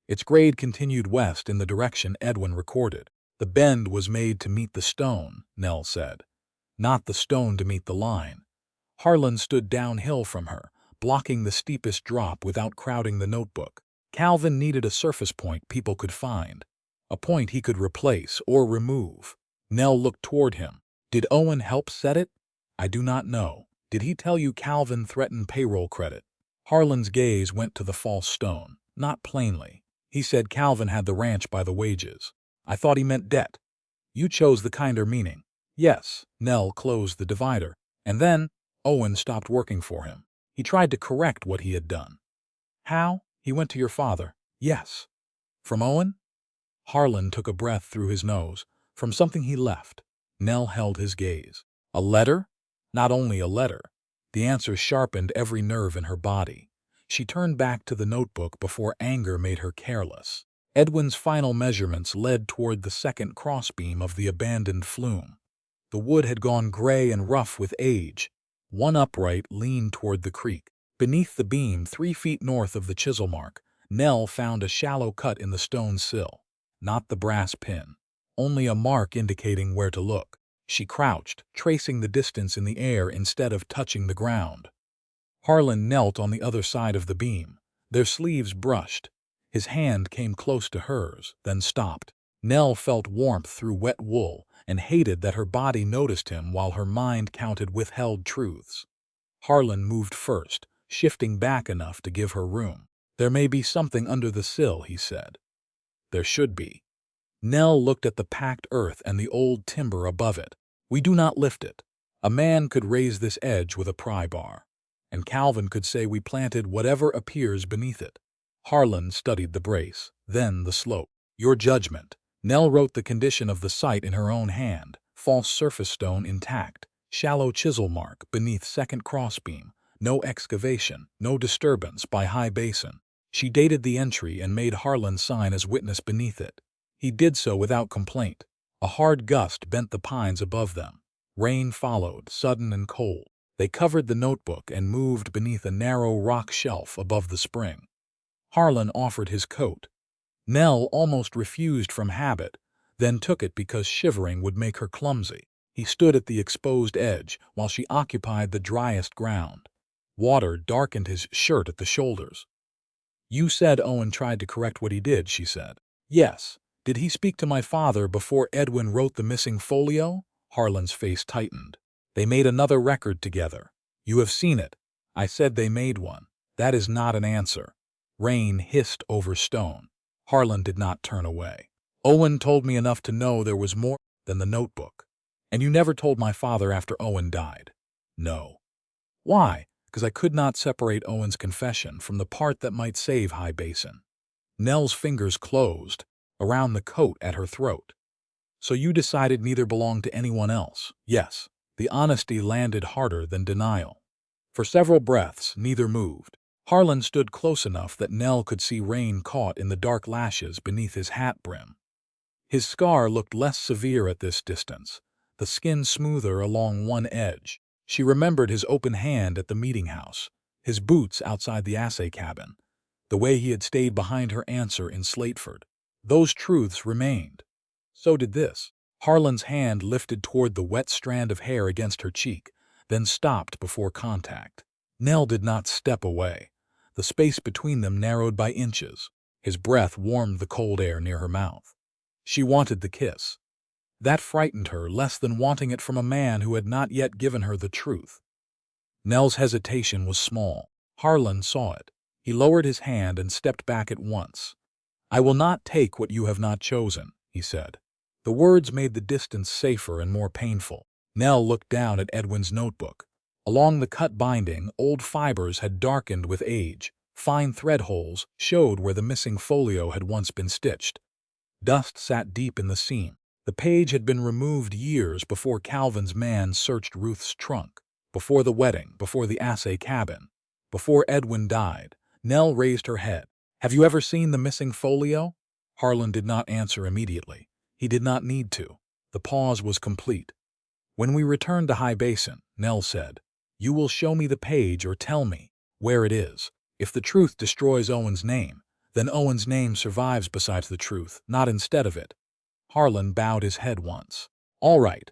Its grade continued west in the direction Edwin recorded. The bend was made to meet the stone, Nell said, not the stone to meet the line. Harlan stood downhill from her, blocking the steepest drop without crowding the notebook. Calvin needed a surface point people could find, a point he could replace or remove. Nell looked toward him. "Did Owen help set it?" "I do not know." "Did he tell you Calvin threatened payroll credit?" Harlan's gaze went to the false stone, not plainly. "He said Calvin had the ranch by the wages. I thought he meant debt." "You chose the kinder meaning." "Yes." Nell closed the divider. "And then Owen stopped working for him. He tried to correct what he had done." "How?" "He went to your father." "Yes." "From Owen?" Harlan took a breath through his nose. "From something he left." Nell held his gaze. "A letter?" "Not only a letter." The answer sharpened every nerve in her body. She turned back to the notebook before anger made her careless. Edwin's final measurements led toward the second crossbeam of the abandoned flume. The wood had gone gray and rough with age. One upright leaned toward the creek. Beneath the beam, 3 feet north of the chisel mark, Nell found a shallow cut in the stone sill. Not the brass pin. Only a mark indicating where to look. She crouched, tracing the distance in the air instead of touching the ground. Harlan knelt on the other side of the beam. Their sleeves brushed. His hand came close to hers, then stopped. Nell felt warmth through wet wool and hated that her body noticed him while her mind counted withheld truths. Harlan moved first, shifting back enough to give her room. "There may be something under the sill," he said. "There should be." Nell looked at the packed earth and the old timber above it. "We do not lift it. A man could raise this edge with a pry bar, and Calvin could say we planted whatever appears beneath it." Harlan studied the brace, then the slope. "Your judgment." Nell wrote the condition of the site in her own hand. False surface stone intact. Shallow chisel mark beneath second crossbeam. No excavation, no disturbance by High Basin. She dated the entry and made Harlan sign as witness beneath it. He did so without complaint. A hard gust bent the pines above them. Rain followed, sudden and cold. They covered the notebook and moved beneath a narrow rock shelf above the spring. Harlan offered his coat. Nell almost refused from habit, then took it because shivering would make her clumsy. He stood at the exposed edge while she occupied the driest ground. Water darkened his shirt at the shoulders. "You said Owen tried to correct what he did," she said. "Yes." "Did he speak to my father before Edwin wrote the missing folio?" Harlan's face tightened. "They made another record together. You have seen it." "I said they made one." "That is not an answer." Rain hissed over stone. Harlan did not turn away. "Owen told me enough to know there was more than the notebook." "And you never told my father after Owen died?" "No." "Why?" "Because I could not separate Owen's confession from the part that might save High Basin." Nell's fingers closed around the coat at her throat. "So you decided neither belonged to anyone else?" "Yes." The honesty landed harder than denial. For several breaths, neither moved. Harlan stood close enough that Nell could see rain caught in the dark lashes beneath his hat brim. His scar looked less severe at this distance, the skin smoother along one edge. She remembered his open hand at the meeting house, his boots outside the assay cabin, the way he had stayed behind her answer in Slateford. Those truths remained. So did this. Harlan's hand lifted toward the wet strand of hair against her cheek, then stopped before contact. Nell did not step away. The space between them narrowed by inches. His breath warmed the cold air near her mouth. She wanted the kiss. That frightened her less than wanting it from a man who had not yet given her the truth. Nell's hesitation was small. Harlan saw it. He lowered his hand and stepped back at once. "I will not take what you have not chosen," he said. The words made the distance safer and more painful. Nell looked down at Edwin's notebook. Along the cut binding, old fibers had darkened with age. Fine thread holes showed where the missing folio had once been stitched. Dust sat deep in the seam. The page had been removed years before Calvin's man searched Ruth's trunk, before the wedding, before the assay cabin, before Edwin died. Nell raised her head. "Have you ever seen the missing folio?" Harlan did not answer immediately. He did not need to. The pause was complete. "When we return to High Basin," Nell said, "you will show me the page or tell me where it is. If the truth destroys Owen's name, then Owen's name survives beside the truth, not instead of it." Harlan bowed his head once. "All right."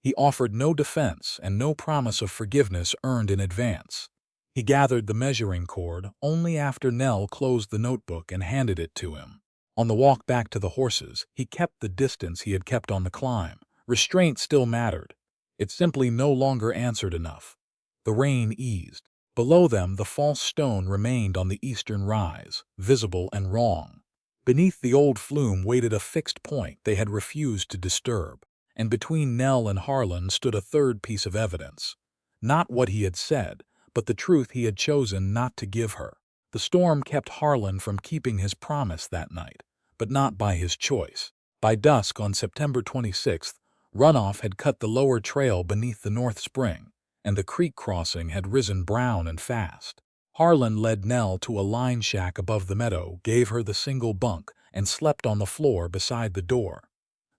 He offered no defense and no promise of forgiveness earned in advance. He gathered the measuring cord only after Nell closed the notebook and handed it to him. On the walk back to the horses, he kept the distance he had kept on the climb. Restraint still mattered. It simply no longer answered enough. The rain eased. Below them, the false stone remained on the eastern rise, visible and wrong. Beneath the old flume waited a fixed point they had refused to disturb, and between Nell and Harlan stood a third piece of evidence. Not what he had said, but the truth he had chosen not to give her. The storm kept Harlan from keeping his promise that night, but not by his choice. By dusk on September 26th, runoff had cut the lower trail beneath the North Spring, and the creek crossing had risen brown and fast. Harlan led Nell to a line shack above the meadow, gave her the single bunk, and slept on the floor beside the door.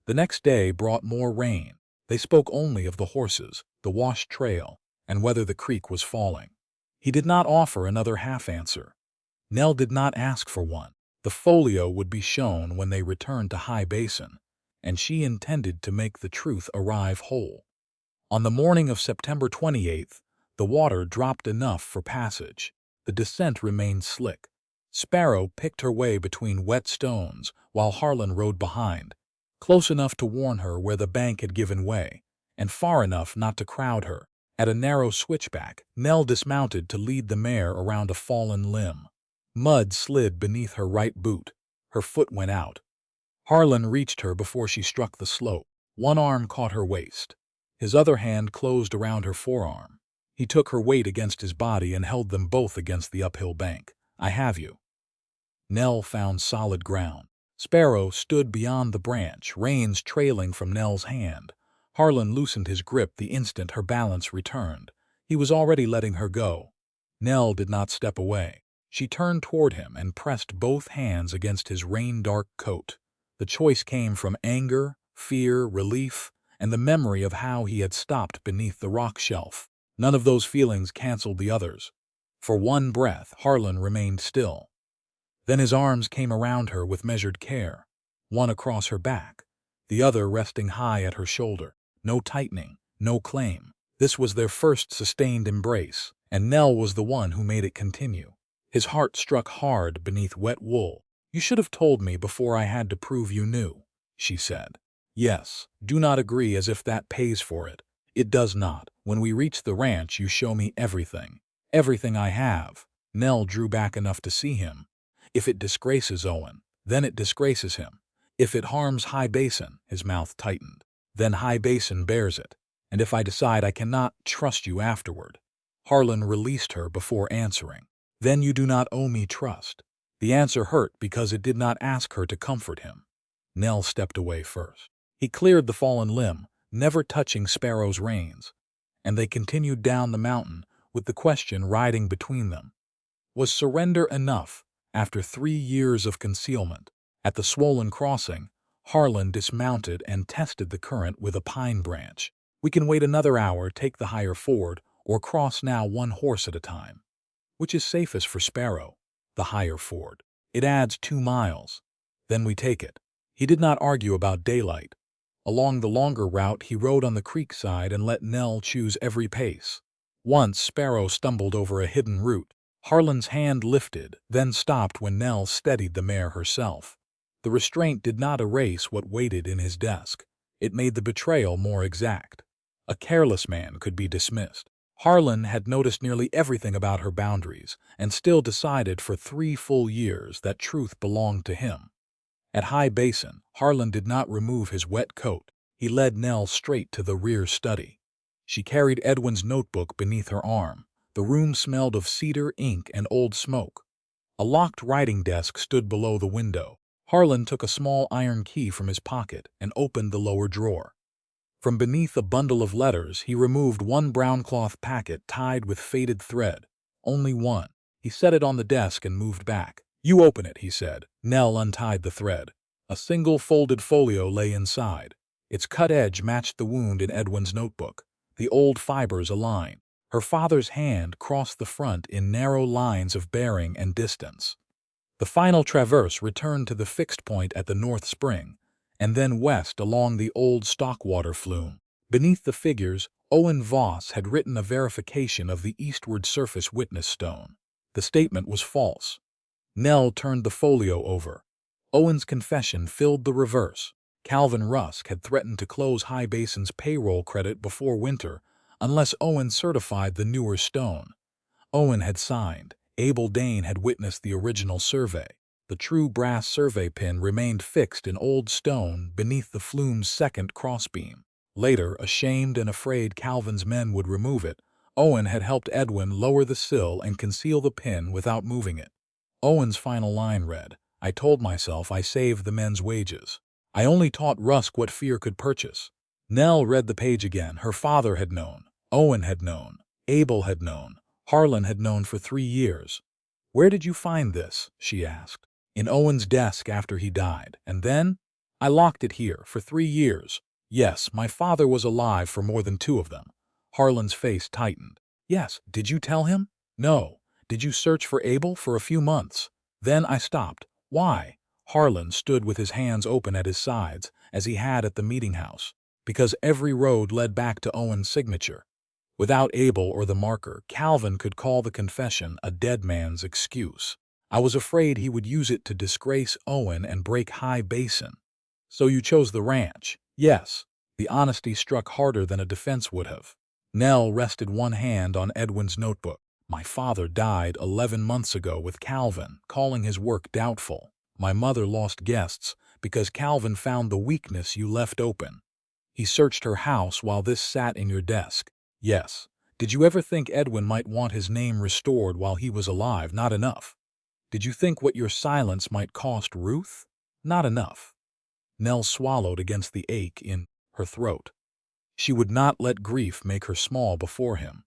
The next day brought more rain. They spoke only of the horses, the washed trail, and whether the creek was falling. He did not offer another half-answer. Nell did not ask for one. The folio would be shown when they returned to High Basin, and she intended to make the truth arrive whole. On the morning of September 28th, the water dropped enough for passage. The descent remained slick. Sparrow picked her way between wet stones while Harlan rode behind, close enough to warn her where the bank had given way, and far enough not to crowd her. At a narrow switchback, Nell dismounted to lead the mare around a fallen limb. Mud slid beneath her right boot. Her foot went out. Harlan reached her before she struck the slope. One arm caught her waist. His other hand closed around her forearm. He took her weight against his body and held them both against the uphill bank. "I have you." Nell found solid ground. Sparrow stood beyond the branch, reins trailing from Nell's hand. Harlan loosened his grip the instant her balance returned. He was already letting her go. Nell did not step away. She turned toward him and pressed both hands against his rain-dark coat. The choice came from anger, fear, relief, and the memory of how he had stopped beneath the rock shelf. None of those feelings canceled the others. For one breath, Harlan remained still. Then his arms came around her with measured care, one across her back, the other resting high at her shoulder. No tightening, no claim. This was their first sustained embrace, and Nell was the one who made it continue. His heart struck hard beneath wet wool. "You should have told me before I had to prove you knew," she said. "Yes, do not agree as if that pays for it. It does not. When we reach the ranch, you show me everything. Everything I have." Nell drew back enough to see him. "If it disgraces Owen, then it disgraces him. If it harms High Basin," his mouth tightened, "then High Basin bears it. And if I decide I cannot trust you afterward." Harlan released her before answering. "Then you do not owe me trust." The answer hurt because it did not ask her to comfort him. Nell stepped away first. He cleared the fallen limb, never touching Sparrow's reins, and they continued down the mountain with the question riding between them. Was surrender enough after 3 years of concealment? At the swollen crossing, Harlan dismounted and tested the current with a pine branch. "We can wait another hour, take the higher ford, or cross now one horse at a time." "Which is safest for Sparrow?" "The higher ford. It adds 2 miles. Then we take it." He did not argue about daylight. Along the longer route, he rode on the creek side and let Nell choose every pace. Once Sparrow stumbled over a hidden root. Harlan's hand lifted, then stopped when Nell steadied the mare herself. The restraint did not erase what waited in his desk. It made the betrayal more exact. A careless man could be dismissed. Harlan had noticed nearly everything about her boundaries, and still decided for 3 full years that truth belonged to him. At High Basin, Harlan did not remove his wet coat. He led Nell straight to the rear study. She carried Edwin's notebook beneath her arm. The room smelled of cedar, ink, and old smoke. A locked writing desk stood below the window. Harlan took a small iron key from his pocket and opened the lower drawer. From beneath a bundle of letters, he removed one brown cloth packet tied with faded thread. Only one. He set it on the desk and moved back. "You open it," he said. Nell untied the thread. A single folded folio lay inside. Its cut edge matched the wound in Edwin's notebook. The old fibers aligned. Her father's hand crossed the front in narrow lines of bearing and distance. The final traverse returned to the fixed point at the North Spring, and then west along the old Stockwater flume. Beneath the figures, Harlan Voss had written a verification of the eastward surface witness stone. The statement was false. Nell turned the folio over. Owen's confession filled the reverse. Calvin Rusk had threatened to close High Basin's payroll credit before winter unless Owen certified the newer stone. Owen had signed. Abel Dane had witnessed the original survey. The true brass survey pin remained fixed in old stone beneath the flume's second crossbeam. Later, ashamed and afraid Calvin's men would remove it, Owen had helped Edwin lower the sill and conceal the pin without moving it. Owen's final line read, "I told myself I saved the men's wages. I only taught Rusk what fear could purchase." Nell read the page again. Her father had known. Owen had known. Abel had known. Harlan had known for 3 years. "Where did you find this?" she asked. "In Owen's desk after he died. And then? I locked it here for 3 years. Yes, my father was alive for more than 2 of them." Harlan's face tightened. "Yes, did you tell him?" "No." "Did you search for Abel for a few months?" "Then I stopped." "Why?" Harlan stood with his hands open at his sides, as he had at the meeting house. "Because every road led back to Owen's signature. Without Abel or the marker, Calvin could call the confession a dead man's excuse. I was afraid he would use it to disgrace Owen and break High Basin." "So you chose the ranch?" "Yes." The honesty struck harder than a defense would have. Nell rested one hand on Edwin's notebook. "My father died 11 months ago with Calvin, calling his work doubtful. My mother lost guests because Calvin found the weakness you left open. He searched her house while this sat in your desk." "Yes." "Did you ever think Edwin might want his name restored while he was alive?" "Not enough." "Did you think what your silence might cost Ruth?" "Not enough." Nell swallowed against the ache in her throat. She would not let grief make her small before him.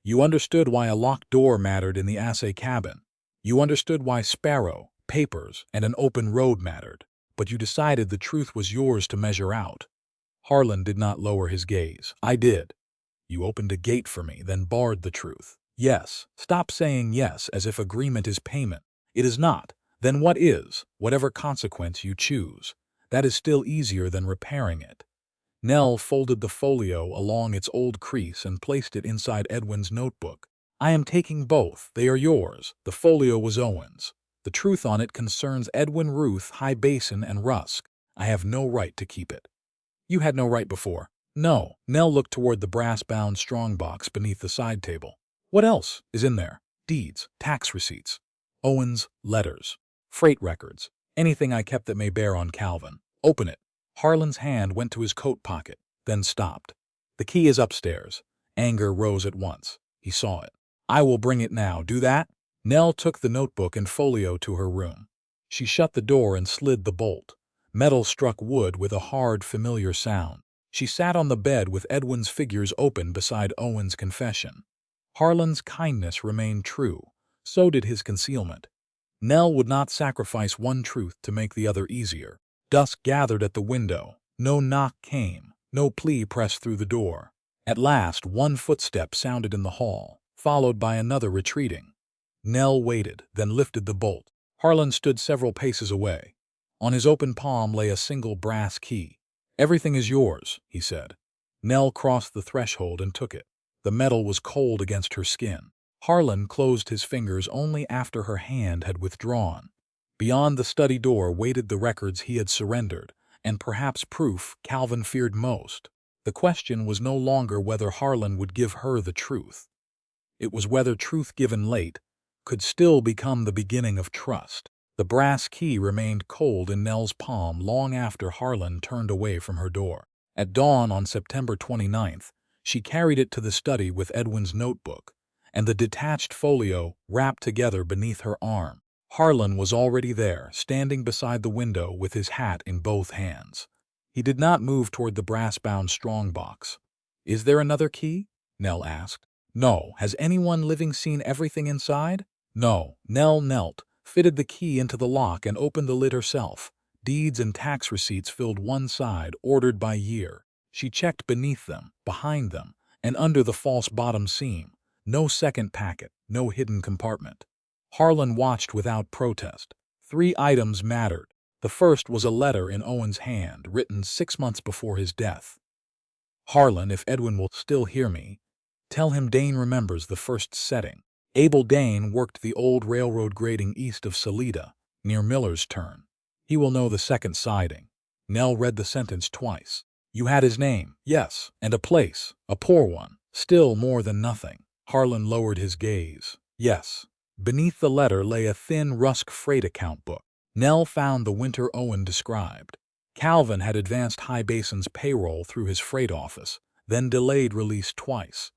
"You understood why a locked door mattered in the assay cabin. You understood why Sparrow, papers, and an open road mattered. But you decided the truth was yours to measure out." Harlan did not lower his gaze. "I did. You opened a gate for me, then barred the truth." "Yes." "Stop saying yes as if agreement is payment. It is not. Then what is? Whatever consequence you choose. That is still easier than repairing it." Nell folded the folio along its old crease and placed it inside Edwin's notebook. "I am taking both. They are yours." The folio was Owen's. "The truth on it concerns Edwin, Ruth, High Basin, and Rusk. I have no right to keep it." "You had no right before." "No." Nell looked toward the brass-bound strongbox beneath the side table. "What else is in there?" "Deeds, tax receipts, Owen's letters, freight records, anything I kept that may bear on Calvin." "Open it." Harlan's hand went to his coat pocket, then stopped. "The key is upstairs." Anger rose at once. He saw it. "I will bring it now. Do that." Nell took the notebook and folio to her room. She shut the door and slid the bolt. Metal struck wood with a hard, familiar sound. She sat on the bed with Edwin's figures open beside Owen's confession. Harlan's kindness remained true. So did his concealment. Nell would not sacrifice one truth to make the other easier. Dusk gathered at the window. No knock came. No plea pressed through the door. At last, one footstep sounded in the hall, followed by another retreating. Nell waited, then lifted the bolt. Harlan stood several paces away. On his open palm lay a single brass key. "Everything is yours," he said. Nell crossed the threshold and took it. The metal was cold against her skin. Harlan closed his fingers only after her hand had withdrawn. Beyond the study door waited the records he had surrendered, and perhaps proof Calvin feared most. The question was no longer whether Harlan would give her the truth. It was whether truth given late could still become the beginning of trust. The brass key remained cold in Nell's palm long after Harlan turned away from her door. At dawn on September 29th, she carried it to the study with Edwin's notebook, and the detached folio wrapped together beneath her arm. Harlan was already there, standing beside the window with his hat in both hands. He did not move toward the brass-bound strongbox. "Is there another key?" Nell asked. "No. Has anyone living seen everything inside?" "No." Nell knelt, fitted the key into the lock, and opened the lid herself. Deeds and tax receipts filled one side, ordered by year. She checked beneath them, behind them, and under the false bottom seam. No second packet, no hidden compartment. Harlan watched without protest. 3 items mattered. The first was a letter in Owen's hand, written 6 months before his death. "Harlan, if Edwin will still hear me, tell him Dane remembers the first setting. Abel Dane worked the old railroad grading east of Salida, near Miller's Turn. He will know the second siding." Nell read the sentence twice. "You had his name?" "Yes. And a place. A poor one. Still more than nothing." Harlan lowered his gaze. "Yes." Beneath the letter lay a thin Rusk freight account book. Nell found the winter Owen described. Calvin had advanced High Basin's payroll through his freight office, then delayed release twice.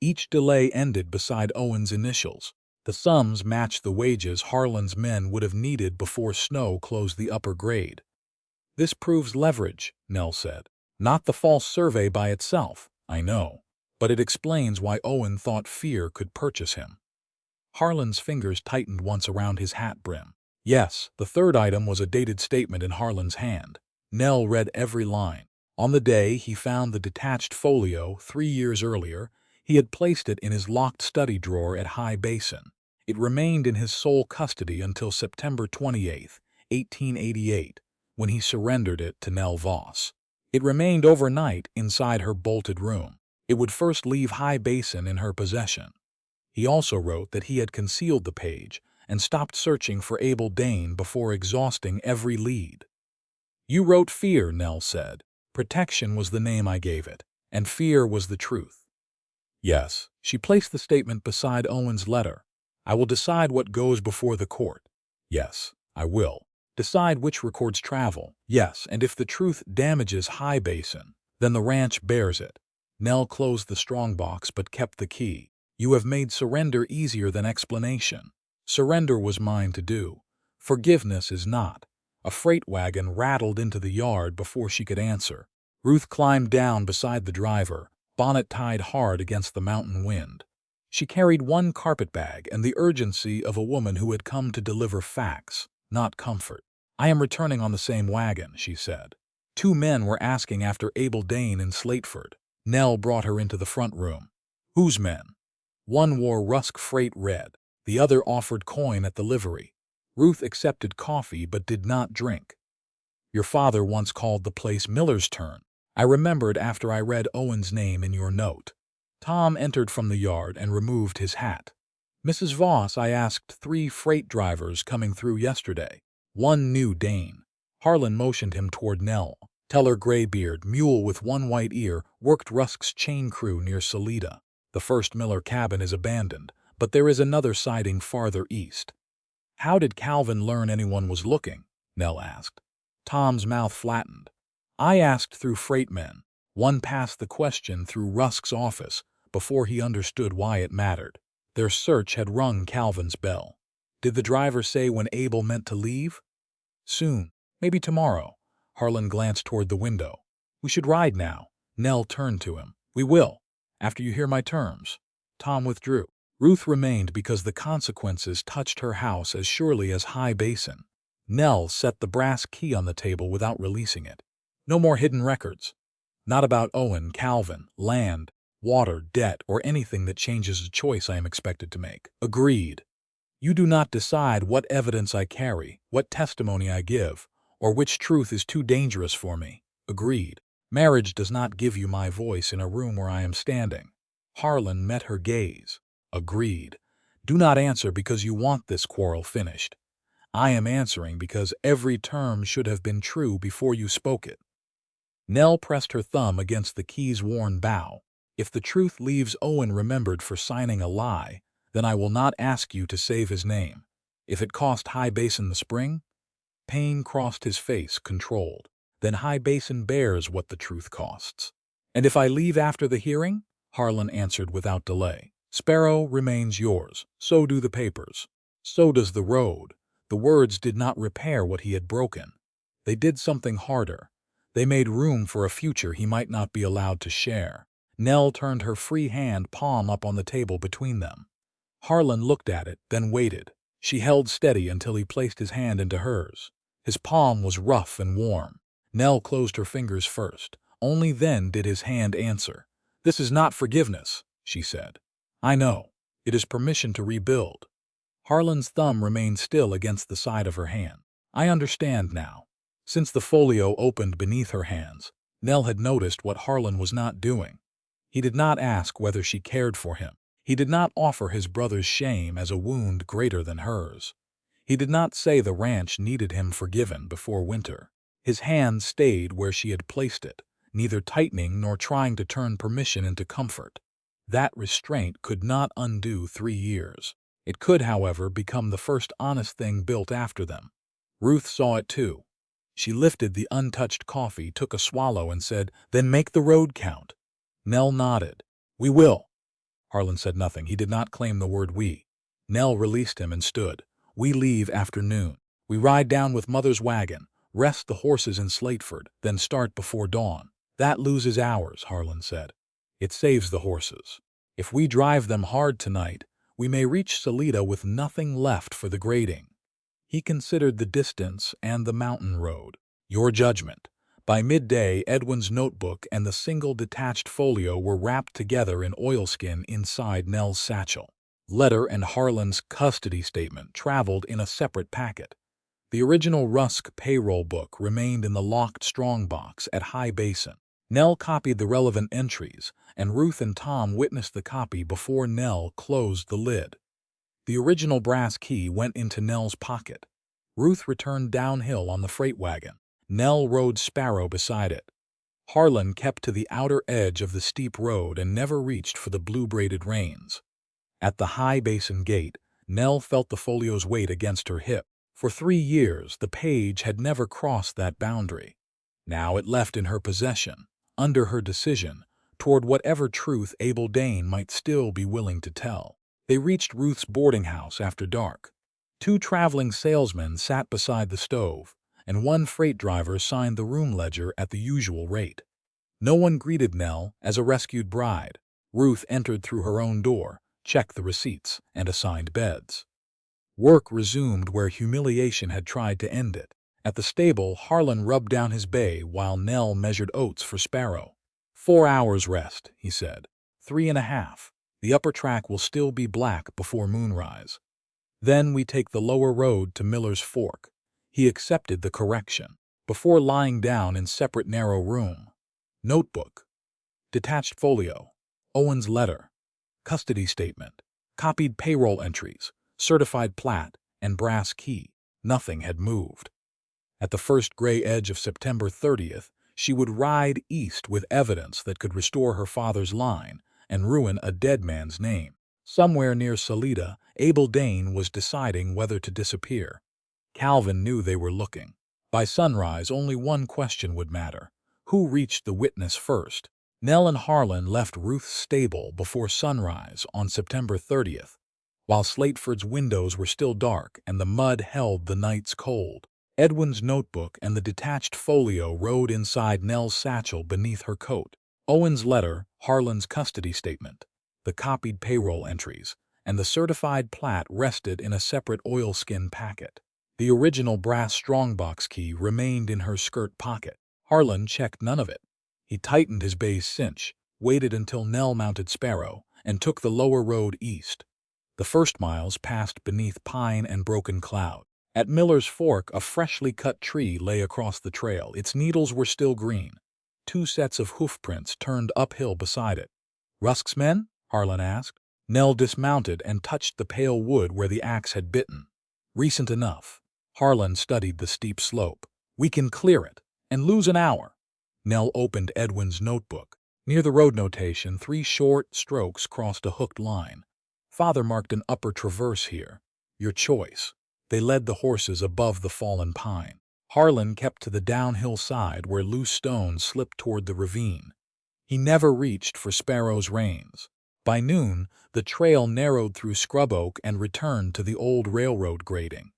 Each delay ended beside Owen's initials. The sums matched the wages Harlan's men would have needed before snow closed the upper grade. "This proves leverage," Nell said. "Not the false survey by itself, I know, but it explains why Owen thought fear could purchase him." Harlan's fingers tightened once around his hat brim. Yes, the third item was a dated statement in Harlan's hand. Nell read every line. On the day he found the detached folio 3 years earlier, he had placed it in his locked study drawer at High Basin. It remained in his sole custody until September 28, 1888, when he surrendered it to Nell Voss. It remained overnight inside her bolted room. It would first leave High Basin in her possession. He also wrote that he had concealed the page and stopped searching for Abel Dane before exhausting every lead. "You wrote fear," Nell said. "Protection was the name I gave it, and fear was the truth." "Yes." She placed the statement beside Owen's letter. "I will decide what goes before the court." "Yes, I will." "Decide which records travel." "Yes, and if the truth damages High Basin, then the ranch bears it." Nell closed the strongbox but kept the key. "You have made surrender easier than explanation." Surrender was mine to do. Forgiveness is not. A freight wagon rattled into the yard before she could answer. Ruth climbed down beside the driver, bonnet tied hard against the mountain wind. She carried one carpetbag and the urgency of a woman who had come to deliver facts, not comfort. "I am returning on the same wagon," she said. 2 men were asking after Abel Dane in Slateford. Nell brought her into the front room. "Whose men?" One wore Rusk freight red. The other offered coin at the livery. Ruth accepted coffee but did not drink. "Your father once called the place Miller's Turn. I remembered after I read Owen's name in your note." Tom entered from the yard and removed his hat. "Mrs. Voss, I asked 3 freight drivers coming through yesterday. One knew Dane." Harlan motioned him toward Nell. "Teller Graybeard, mule with one white ear, worked Rusk's chain crew near Salida. The first Miller cabin is abandoned, but there is another siding farther east." "How did Calvin learn anyone was looking?" Nell asked. Tom's mouth flattened. "I asked through freight men. One passed the question through Rusk's office before he understood why it mattered. Their search had rung Calvin's bell." "Did the driver say when Abel meant to leave?" "Soon. Maybe tomorrow." Harlan glanced toward the window. "We should ride now." Nell turned to him. "We will, after you hear my terms." Tom withdrew. Ruth remained because the consequences touched her house as surely as High Basin. Nell set the brass key on the table without releasing it. "No more hidden records. Not about Owen, Calvin, land, water, debt, or anything that changes a choice I am expected to make." "Agreed." "You do not decide what evidence I carry, what testimony I give, or which truth is too dangerous for me." "Agreed." Marriage does not give you my voice in a room where I am standing. Harlan met her gaze. Agreed. Do not answer because you want this quarrel finished. I am answering because every term should have been true before you spoke it. Nell pressed her thumb against the key's worn bow. If the truth leaves Owen remembered for signing a lie, then I will not ask you to save his name. If it cost High Basin the spring? Pain crossed his face, controlled. Then High Basin bears what the truth costs. And if I leave after the hearing? Harlan answered without delay. Sparrow remains yours. So do the papers. So does the road. The words did not repair what he had broken. They did something harder. They made room for a future he might not be allowed to share. Nell turned her free hand, palm up on the table between them. Harlan looked at it, then waited. She held steady until he placed his hand into hers. His palm was rough and warm. Nell closed her fingers first. Only then did his hand answer. "This is not forgiveness," she said. "I know. It is permission to rebuild." Harlan's thumb remained still against the side of her hand. "I understand now." Since the folio opened beneath her hands, Nell had noticed what Harlan was not doing. He did not ask whether she cared for him. He did not offer his brother's shame as a wound greater than hers. He did not say the ranch needed him forgiven before winter. His hand stayed where she had placed it, neither tightening nor trying to turn permission into comfort. That restraint could not undo 3 years. It could, however, become the first honest thing built after them. Ruth saw it too. She lifted the untouched coffee, took a swallow, and said, "Then make the road count." Nell nodded. "We will." Harlan said nothing. He did not claim the word we. Nell released him and stood. "We leave after noon. We ride down with Mother's wagon, rest the horses in Slateford, then start before dawn." "That loses hours," Harlan said. "It saves the horses. If we drive them hard tonight, we may reach Salida with nothing left for the grading." He considered the distance and the mountain road. "Your judgment." By midday, Edwin's notebook and the single detached folio were wrapped together in oilskin inside Nell's satchel. Letter and Harlan's custody statement traveled in a separate packet. The original Rusk payroll book remained in the locked strongbox at High Basin. Nell copied the relevant entries, and Ruth and Tom witnessed the copy before Nell closed the lid. The original brass key went into Nell's pocket. Ruth returned downhill on the freight wagon. Nell rode Sparrow beside it. Harlan kept to the outer edge of the steep road and never reached for the blue-braided reins. At the High Basin gate, Nell felt the folio's weight against her hip. For 3 years, the page had never crossed that boundary. Now it left in her possession, under her decision, toward whatever truth Abel Dane might still be willing to tell. They reached Ruth's boarding house after dark. 2 traveling salesmen sat beside the stove, and 1 freight driver signed the room ledger at the usual rate. No one greeted Nell as a rescued bride. Ruth entered through her own door, checked the receipts, and assigned beds. Work resumed where humiliation had tried to end it. At the stable, Harlan rubbed down his bay while Nell measured oats for Sparrow. 4 hours rest, he said. 3.5. The upper track will still be black before moonrise. Then we take the lower road to Miller's Fork. He accepted the correction. Before lying down in separate narrow room. Notebook. Detached folio. Owen's letter. Custody statement. Copied payroll entries. Certified plat, and brass key. Nothing had moved. At the first gray edge of September 30th, she would ride east with evidence that could restore her father's line and ruin a dead man's name. Somewhere near Salida, Abel Dane was deciding whether to disappear. Calvin knew they were looking. By sunrise, only one question would matter. Who reached the witness first? Nell and Harlan left Ruth's stable before sunrise on September 30th, while Slateford's windows were still dark and the mud held the night's cold. Edwin's notebook and the detached folio rode inside Nell's satchel beneath her coat. Owen's letter, Harlan's custody statement, the copied payroll entries, and the certified plat rested in a separate oilskin packet. The original brass strongbox key remained in her skirt pocket. Harlan checked none of it. He tightened his bay's cinch, waited until Nell mounted Sparrow, and took the lower road east. The first miles passed beneath pine and broken cloud. At Miller's Fork, a freshly cut tree lay across the trail. Its needles were still green. 2 sets of hoofprints turned uphill beside it. "Rusk's men?" Harlan asked. Nell dismounted and touched the pale wood where the axe had bitten. "Recent enough." Harlan studied the steep slope. "We can clear it, and lose an hour." Nell opened Edwin's notebook. Near the road notation, 3 short strokes crossed a hooked line. "Father marked an upper traverse here. Your choice." They led the horses above the fallen pine. Harlan kept to the downhill side where loose stones slipped toward the ravine. He never reached for Sparrow's reins. By noon, the trail narrowed through scrub oak and returned to the old railroad grading.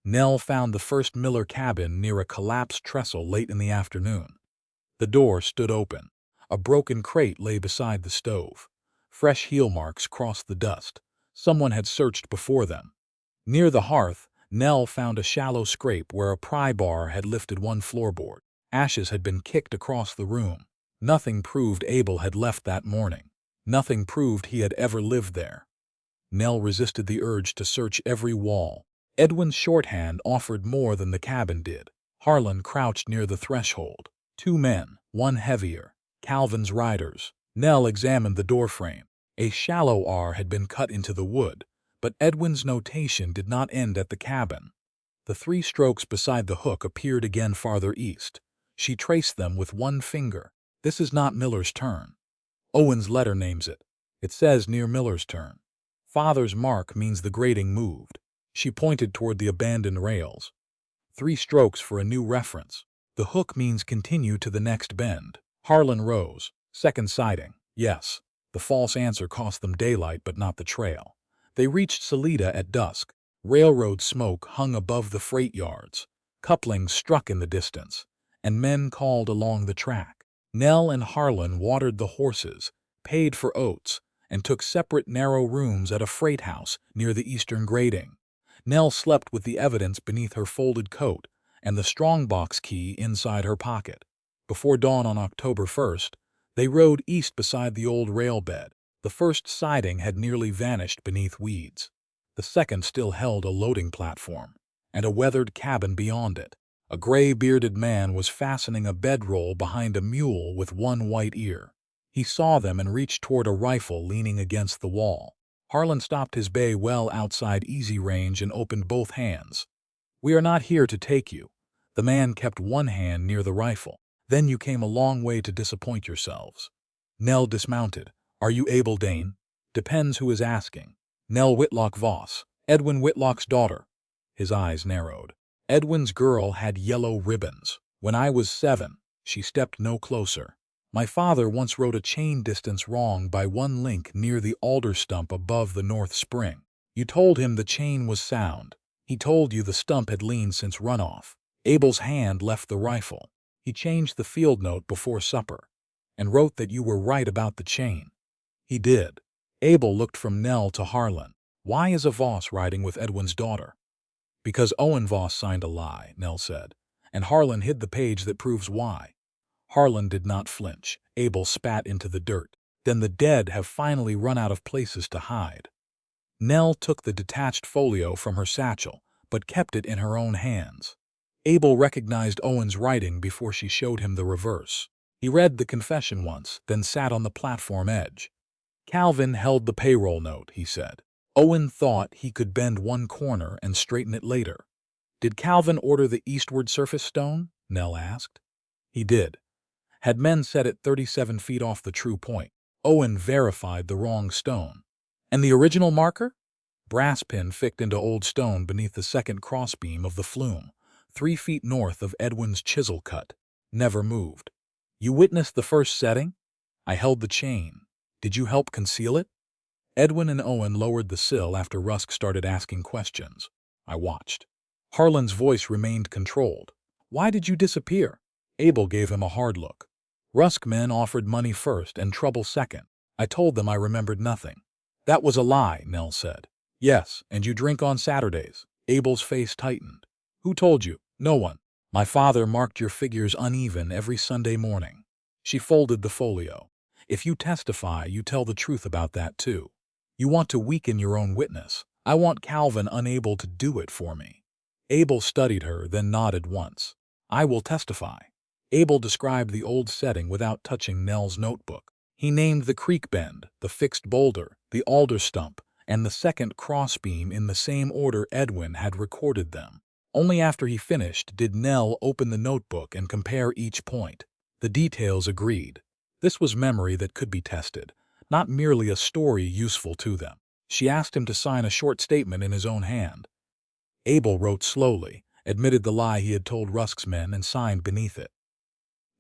Nell found the first Miller cabin near a collapsed trestle late in the afternoon. The door stood open. A broken crate lay beside the stove. Fresh heel marks crossed the dust. Someone had searched before them. Near the hearth, Nell found a shallow scrape where a pry bar had lifted one floorboard. Ashes had been kicked across the room. Nothing proved Abel had left that morning. Nothing proved he had ever lived there. Nell resisted the urge to search every wall. Edwin's shorthand offered more than the cabin did. Harlan crouched near the threshold. 2 men, one heavier. Calvin's riders. Nell examined the doorframe. A shallow R had been cut into the wood, but Edwin's notation did not end at the cabin. The 3 strokes beside the hook appeared again farther east. She traced them with one finger. "This is not Miller's turn." "Owen's letter names it. It says near Miller's turn." "Father's mark means the grading moved." She pointed toward the abandoned rails. 3 strokes for a new reference. "The hook means continue to the next bend." Harlan rose. "Second sighting." "Yes." The false answer cost them daylight but not the trail. They reached Salida at dusk. Railroad smoke hung above the freight yards. Couplings struck in the distance, and men called along the track. Nell and Harlan watered the horses, paid for oats, and took separate narrow rooms at a freight house near the eastern grading. Nell slept with the evidence beneath her folded coat and the strongbox key inside her pocket. Before dawn on October 1st, they rode east beside the old rail bed. The first siding had nearly vanished beneath weeds. The second still held a loading platform, and a weathered cabin beyond it. A gray-bearded man was fastening a bedroll behind a mule with one white ear. He saw them and reached toward a rifle leaning against the wall. Harlan stopped his bay well outside easy range and opened both hands. "We are not here to take you." The man kept one hand near the rifle. "Then you came a long way to disappoint yourselves." Nell dismounted. "Are you Abel Dane?" "Depends who is asking." "Nell Whitlock Voss, Edwin Whitlock's daughter." His eyes narrowed. "Edwin's girl had yellow ribbons. When I was 7, she stepped no closer. My father once wrote a chain distance wrong by 1 link near the alder stump above the north spring. You told him the chain was sound. He told you the stump had leaned since runoff. Abel's hand left the rifle. He changed the field note before supper, and wrote that you were right about the chain." "He did." Abel looked from Nell to Harlan. "Why is a Voss riding with Edwin's daughter?" "Because Owen Voss signed a lie," Nell said, "and Harlan hid the page that proves why." Harlan did not flinch. Abel spat into the dirt. "Then the dead have finally run out of places to hide." Nell took the detached folio from her satchel, but kept it in her own hands. Abel recognized Owen's writing before she showed him the reverse. He read the confession once, then sat on the platform edge. "Calvin held the payroll note," he said. "Owen thought he could bend one corner and straighten it later." "Did Calvin order the eastward surface stone?" Nell asked. "He did. Had men set it 37 feet off the true point. Owen verified the wrong stone." "And the original marker?" "Brass pin fixed into old stone beneath the second crossbeam of the flume, 3 feet north of Edwin's chisel cut. Never moved." "You witnessed the first setting?" "I held the chain." "Did you help conceal it?" Edwin and Owen lowered the sill after Rusk started asking questions. I watched. Harlan's voice remained controlled. "Why did you disappear?" Abel gave him a hard look. "Rusk men offered money first and trouble second. I told them I remembered nothing." "That was a lie," Nell said. "Yes, and you drink on Saturdays." Abel's face tightened. "Who told you?" "No one. My father marked your figures uneven every Sunday morning." She folded the folio. "If you testify, you tell the truth about that too. You want to weaken your own witness. I want Calvin unable to do it for me." Abel studied her, then nodded once. "I will testify." Abel described the old setting without touching Nell's notebook. He named the creek bend, the fixed boulder, the alder stump, and the second crossbeam in the same order Edwin had recorded them. Only after he finished did Nell open the notebook and compare each point. The details agreed. This was memory that could be tested, not merely a story useful to them. She asked him to sign a short statement in his own hand. Abel wrote slowly, admitted the lie he had told Rusk's men, and signed beneath it.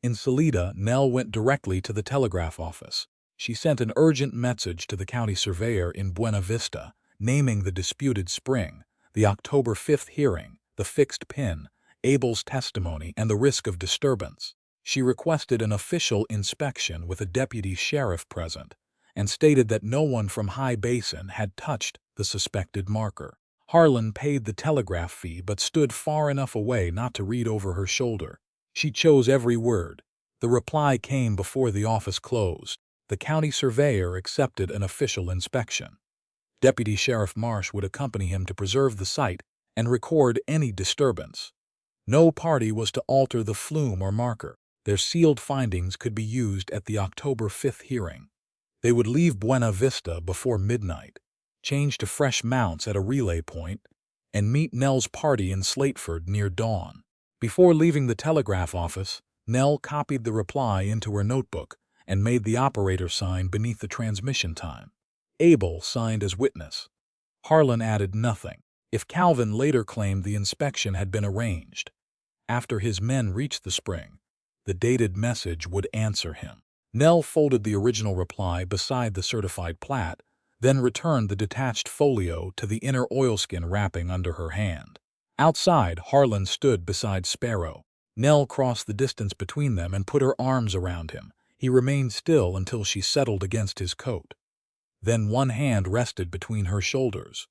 In Salida, Nell went directly to the telegraph office. She sent an urgent message to the county surveyor in Buena Vista, naming the disputed spring, the October 5th hearing, the fixed pin, Abel's testimony, and the risk of disturbance. She requested an official inspection with a deputy sheriff present, and stated that no one from High Basin had touched the suspected marker. Harlan paid the telegraph fee but stood far enough away not to read over her shoulder. She chose every word. The reply came before the office closed. The county surveyor accepted an official inspection. Deputy Sheriff Marsh would accompany him to preserve the site and record any disturbance. No party was to alter the flume or marker. Their sealed findings could be used at the October 5th hearing. They would leave Buena Vista before midnight, change to fresh mounts at a relay point, and meet Nell's party in Slateford near dawn. Before leaving the telegraph office, Nell copied the reply into her notebook and made the operator sign beneath the transmission time. Abel signed as witness. Harlan added nothing. If Calvin later claimed the inspection had been arranged after his men reached the spring, the dated message would answer him. Nell folded the original reply beside the certified plat, then returned the detached folio to the inner oilskin wrapping under her hand. Outside, Harlan stood beside Sparrow. Nell crossed the distance between them and put her arms around him. He remained still until she settled against his coat. Then one hand rested between her shoulders.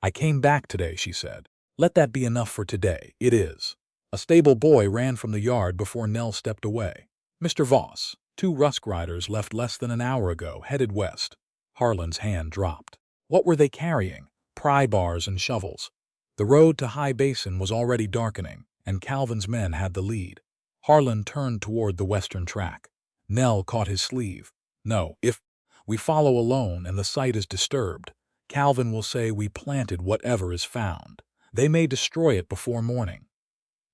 "I came back today," she said. "Let that be enough for today." "It is." A stable boy ran from the yard before Nell stepped away. "Mr. Voss, 2 Rusk riders left less than an hour ago, headed west." Harlan's hand dropped. What were they carrying? Pry bars and shovels. The road to High Basin was already darkening, and Calvin's men had the lead. Harlan turned toward the western track. Nell caught his sleeve. "No, if we follow alone and the site is disturbed, Calvin will say we planted whatever is found. They may destroy it before morning.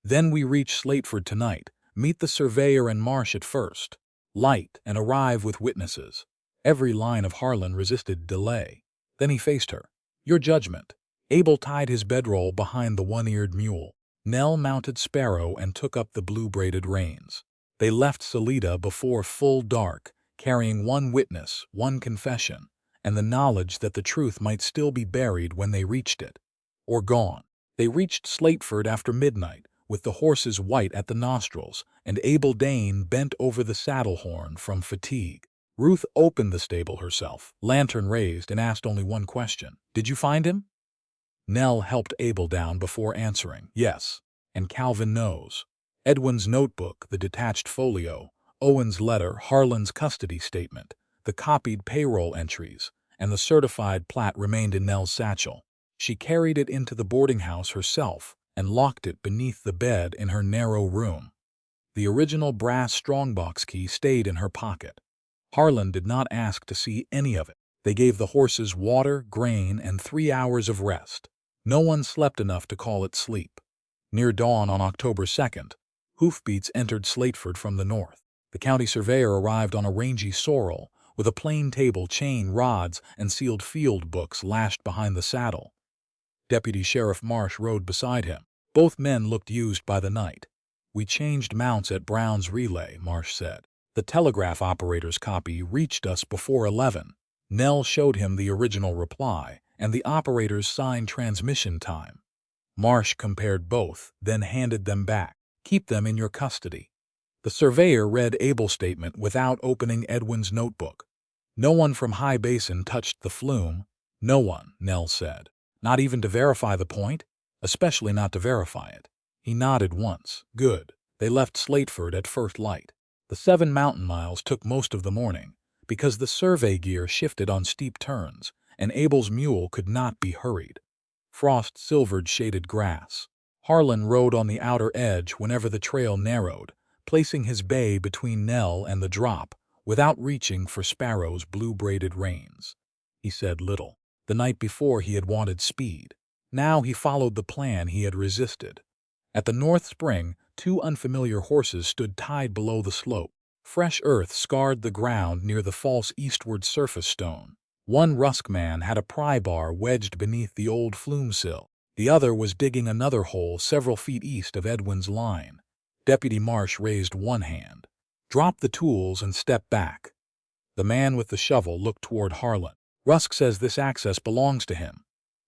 Then we reach Slateford tonight, meet the surveyor and Marsh at first, light, and arrive with witnesses." Every line of Harlan resisted delay. Then he faced her. "Your judgment." Abel tied his bedroll behind the one-eared mule. Nell mounted Sparrow and took up the blue-braided reins. They left Salida before full dark, carrying one witness, one confession, and the knowledge that the truth might still be buried when they reached it, or gone. They reached Slateford after midnight, with the horses white at the nostrils, and Abel Dane bent over the saddle horn from fatigue. Ruth opened the stable herself, lantern raised, and asked only one question. "Did you find him?" Nell helped Abel down before answering. "Yes, and Calvin knows." Edwin's notebook, the detached folio, Owen's letter, Harlan's custody statement, the copied payroll entries, and the certified plat remained in Nell's satchel. She carried it into the boarding house herself and locked it beneath the bed in her narrow room. The original brass strongbox key stayed in her pocket. Harlan did not ask to see any of it. They gave the horses water, grain, and 3 hours of rest. No one slept enough to call it sleep. Near dawn on October 2nd, hoofbeats entered Slateford from the north. The county surveyor arrived on a rangy sorrel, with a plain table, chain, rods, and sealed field books lashed behind the saddle. Deputy Sheriff Marsh rode beside him. Both men looked used by the night. "We changed mounts at Brown's relay," Marsh said. "The telegraph operator's copy reached us before 11. Nell showed him the original reply and the operator's signed transmission time. Marsh compared both, then handed them back. "Keep them in your custody." The surveyor read Abel's statement without opening Edwin's notebook. "No one from High Basin touched the flume." "No one," Nell said. "Not even to verify the point?" "Especially not to verify it." He nodded once. "Good." They left Slateford at first light. The 7 mountain miles took most of the morning, because the survey gear shifted on steep turns, and Abel's mule could not be hurried. Frost silvered shaded grass. Harlan rode on the outer edge whenever the trail narrowed, placing his bay between Nell and the drop, without reaching for Sparrow's blue-braided reins. He said little. The night before he had wanted speed. Now he followed the plan he had resisted. At the north spring, 2 unfamiliar horses stood tied below the slope. Fresh earth scarred the ground near the false eastward surface stone. One Rusk man had a pry bar wedged beneath the old flume sill. The other was digging another hole several feet east of Edwin's line. Deputy Marsh raised one hand. "Drop the tools and step back." The man with the shovel looked toward Harlan. "Rusk says this access belongs to him."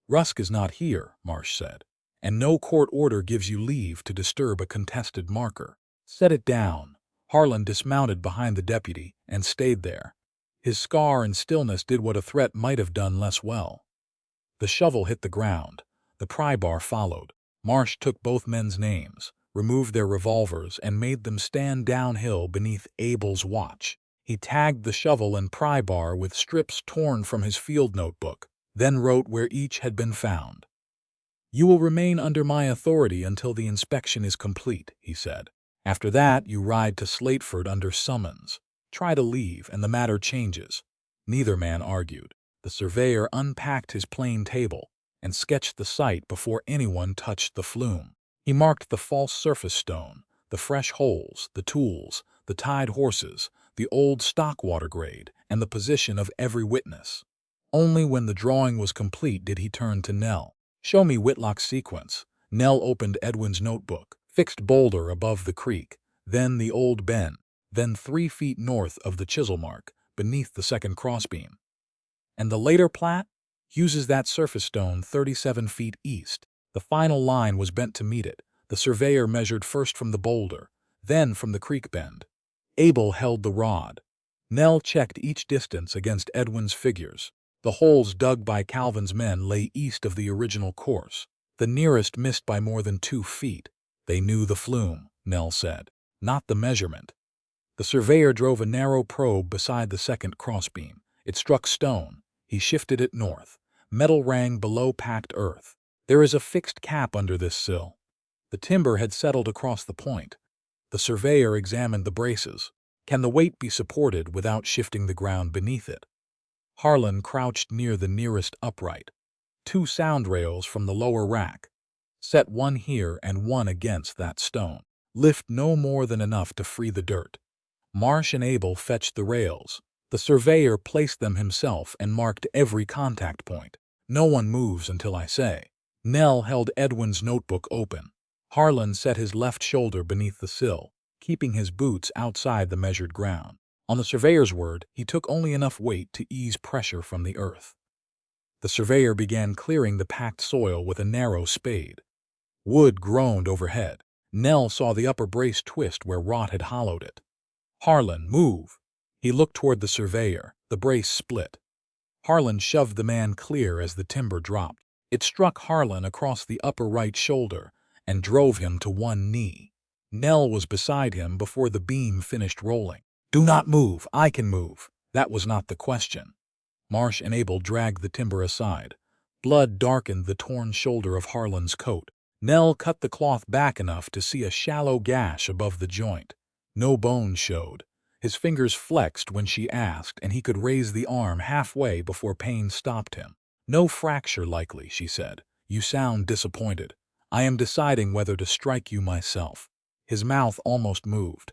"Rusk is not here," Marsh said, "and no court order gives you leave to disturb a contested marker. Set it down." Harlan dismounted behind the deputy and stayed there. His scar and stillness did what a threat might have done less well. The shovel hit the ground. The pry bar followed. Marsh took both men's names, removed their revolvers, and made them stand downhill beneath Abel's watch. He tagged the shovel and pry bar with strips torn from his field notebook, then wrote where each had been found. "You will remain under my authority until the inspection is complete," he said. "After that, you ride to Slateford under summons. Try to leave, and the matter changes." Neither man argued. The surveyor unpacked his plane table and sketched the site before anyone touched the flume. He marked the false surface stone, the fresh holes, the tools, the tied horses, the old stock water grade, and the position of every witness. Only when the drawing was complete did he turn to Nell. "Show me Whitlock's sequence." Nell opened Edwin's notebook, fixed boulder above the creek, then the old bend, then 3 feet north of the chisel mark, beneath the second crossbeam. "And the later plat uses that surface stone 37 feet east." The final line was bent to meet it. The surveyor measured first from the boulder, then from the creek bend. Abel held the rod. Nell checked each distance against Edwin's figures. The holes dug by Calvin's men lay east of the original course. The nearest missed by more than 2 feet. "They knew the flume," Nell said, "not the measurement." The surveyor drove a narrow probe beside the second crossbeam. It struck stone. He shifted it north. Metal rang below packed earth. "There is a fixed cap under this sill." The timber had settled across the point. The surveyor examined the braces. "Can the weight be supported without shifting the ground beneath it?" Harlan crouched near the nearest upright. 2 sound rails from the lower rack. "Set one here and one against that stone. Lift no more than enough to free the dirt." Marsh and Abel fetched the rails. The surveyor placed them himself and marked every contact point. "No one moves until I say." Nell held Edwin's notebook open. Harlan set his left shoulder beneath the sill, keeping his boots outside the measured ground. On the surveyor's word, he took only enough weight to ease pressure from the earth. The surveyor began clearing the packed soil with a narrow spade. Wood groaned overhead. Nell saw the upper brace twist where rot had hollowed it. "Harlan, move!" He looked toward the surveyor. The brace split. Harlan shoved the man clear as the timber dropped. It struck Harlan across the upper right shoulder and drove him to one knee. Nell was beside him before the beam finished rolling. "Do not move. I can move." That was not the question. Marsh and Abel dragged the timber aside. Blood darkened the torn shoulder of Harlan's coat. Nell cut the cloth back enough to see a shallow gash above the joint. No bone showed. His fingers flexed when she asked, and he could raise the arm halfway before pain stopped him. "No fracture likely," she said. "You sound disappointed. I am deciding whether to strike you myself." His mouth almost moved.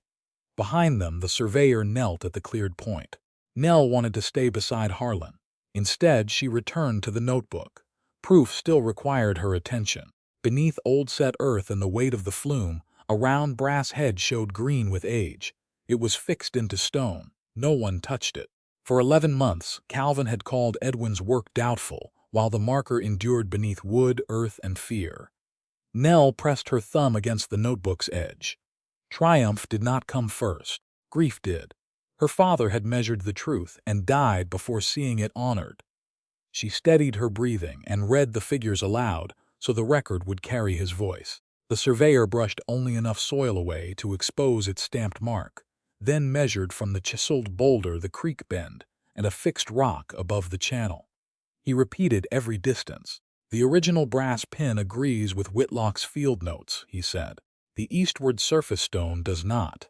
Behind them, the surveyor knelt at the cleared point. Nell wanted to stay beside Harlan. Instead, she returned to the notebook. Proof still required her attention. Beneath old-set earth and the weight of the flume, a round brass head showed green with age. It was fixed into stone. No one touched it. For 11 months, Calvin had called Edwin's work doubtful, while the marker endured beneath wood, earth, and fear. Nell pressed her thumb against the notebook's edge. Triumph did not come first. Grief did. Her father had measured the truth and died before seeing it honored. She steadied her breathing and read the figures aloud so the record would carry his voice. The surveyor brushed only enough soil away to expose its stamped mark, then measured from the chiseled boulder the creek bend and a fixed rock above the channel. He repeated every distance. "The original brass pin agrees with Whitlock's field notes," he said. "The eastward surface stone does not."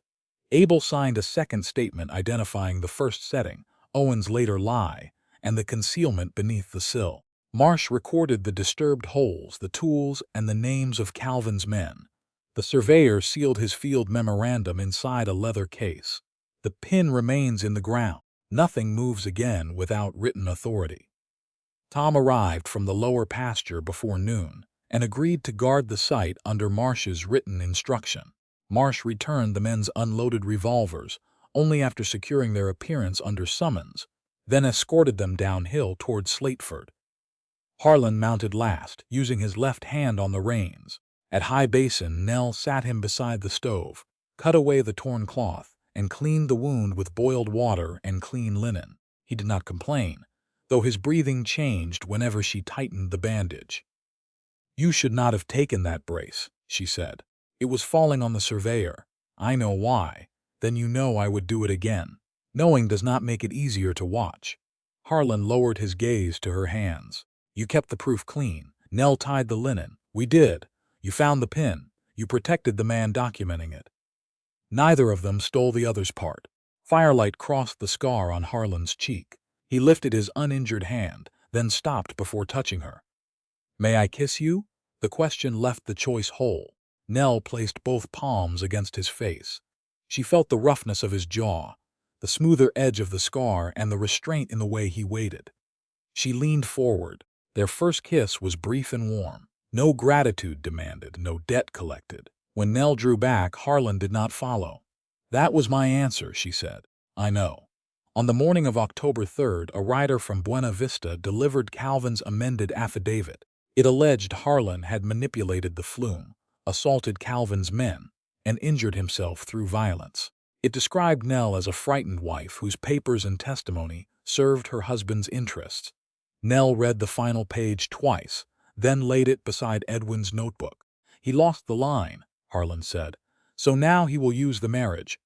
Abel signed a second statement identifying the first setting, Owen's later lie, and the concealment beneath the sill. Marsh recorded the disturbed holes, the tools, and the names of Calvin's men. The surveyor sealed his field memorandum inside a leather case. The pin remains in the ground. Nothing moves again without written authority. Tom arrived from the lower pasture before noon and agreed to guard the site under Marsh's written instruction. Marsh returned the men's unloaded revolvers only after securing their appearance under summons, then escorted them downhill toward Slateford. Harlan mounted last, using his left hand on the reins. At High Basin, Nell sat him beside the stove, cut away the torn cloth, and cleaned the wound with boiled water and clean linen. He did not complain, though his breathing changed whenever she tightened the bandage. "You should not have taken that brace," she said. "It was falling on the surveyor. I know why. Then you know I would do it again. Knowing does not make it easier to watch." Harlan lowered his gaze to her hands. "You kept the proof clean. Nell tied the linen. We did. You found the pin. You protected the man documenting it. Neither of them stole the other's part." Firelight crossed the scar on Harlan's cheek. He lifted his uninjured hand, then stopped before touching her. "May I kiss you?" The question left the choice whole. Nell placed both palms against his face. She felt the roughness of his jaw, the smoother edge of the scar, and the restraint in the way he waited. She leaned forward. Their first kiss was brief and warm. No gratitude demanded, no debt collected. When Nell drew back, Harlan did not follow. "That was my answer," she said. "I know." On the morning of October 3rd, a rider from Buena Vista delivered Calvin's amended affidavit. It alleged Harlan had manipulated the flume, assaulted Calvin's men, and injured himself through violence. It described Nell as a frightened wife whose papers and testimony served her husband's interests. Nell read the final page twice, then laid it beside Edwin's notebook. "He lost the line," Harlan said, "so now he will use the marriage."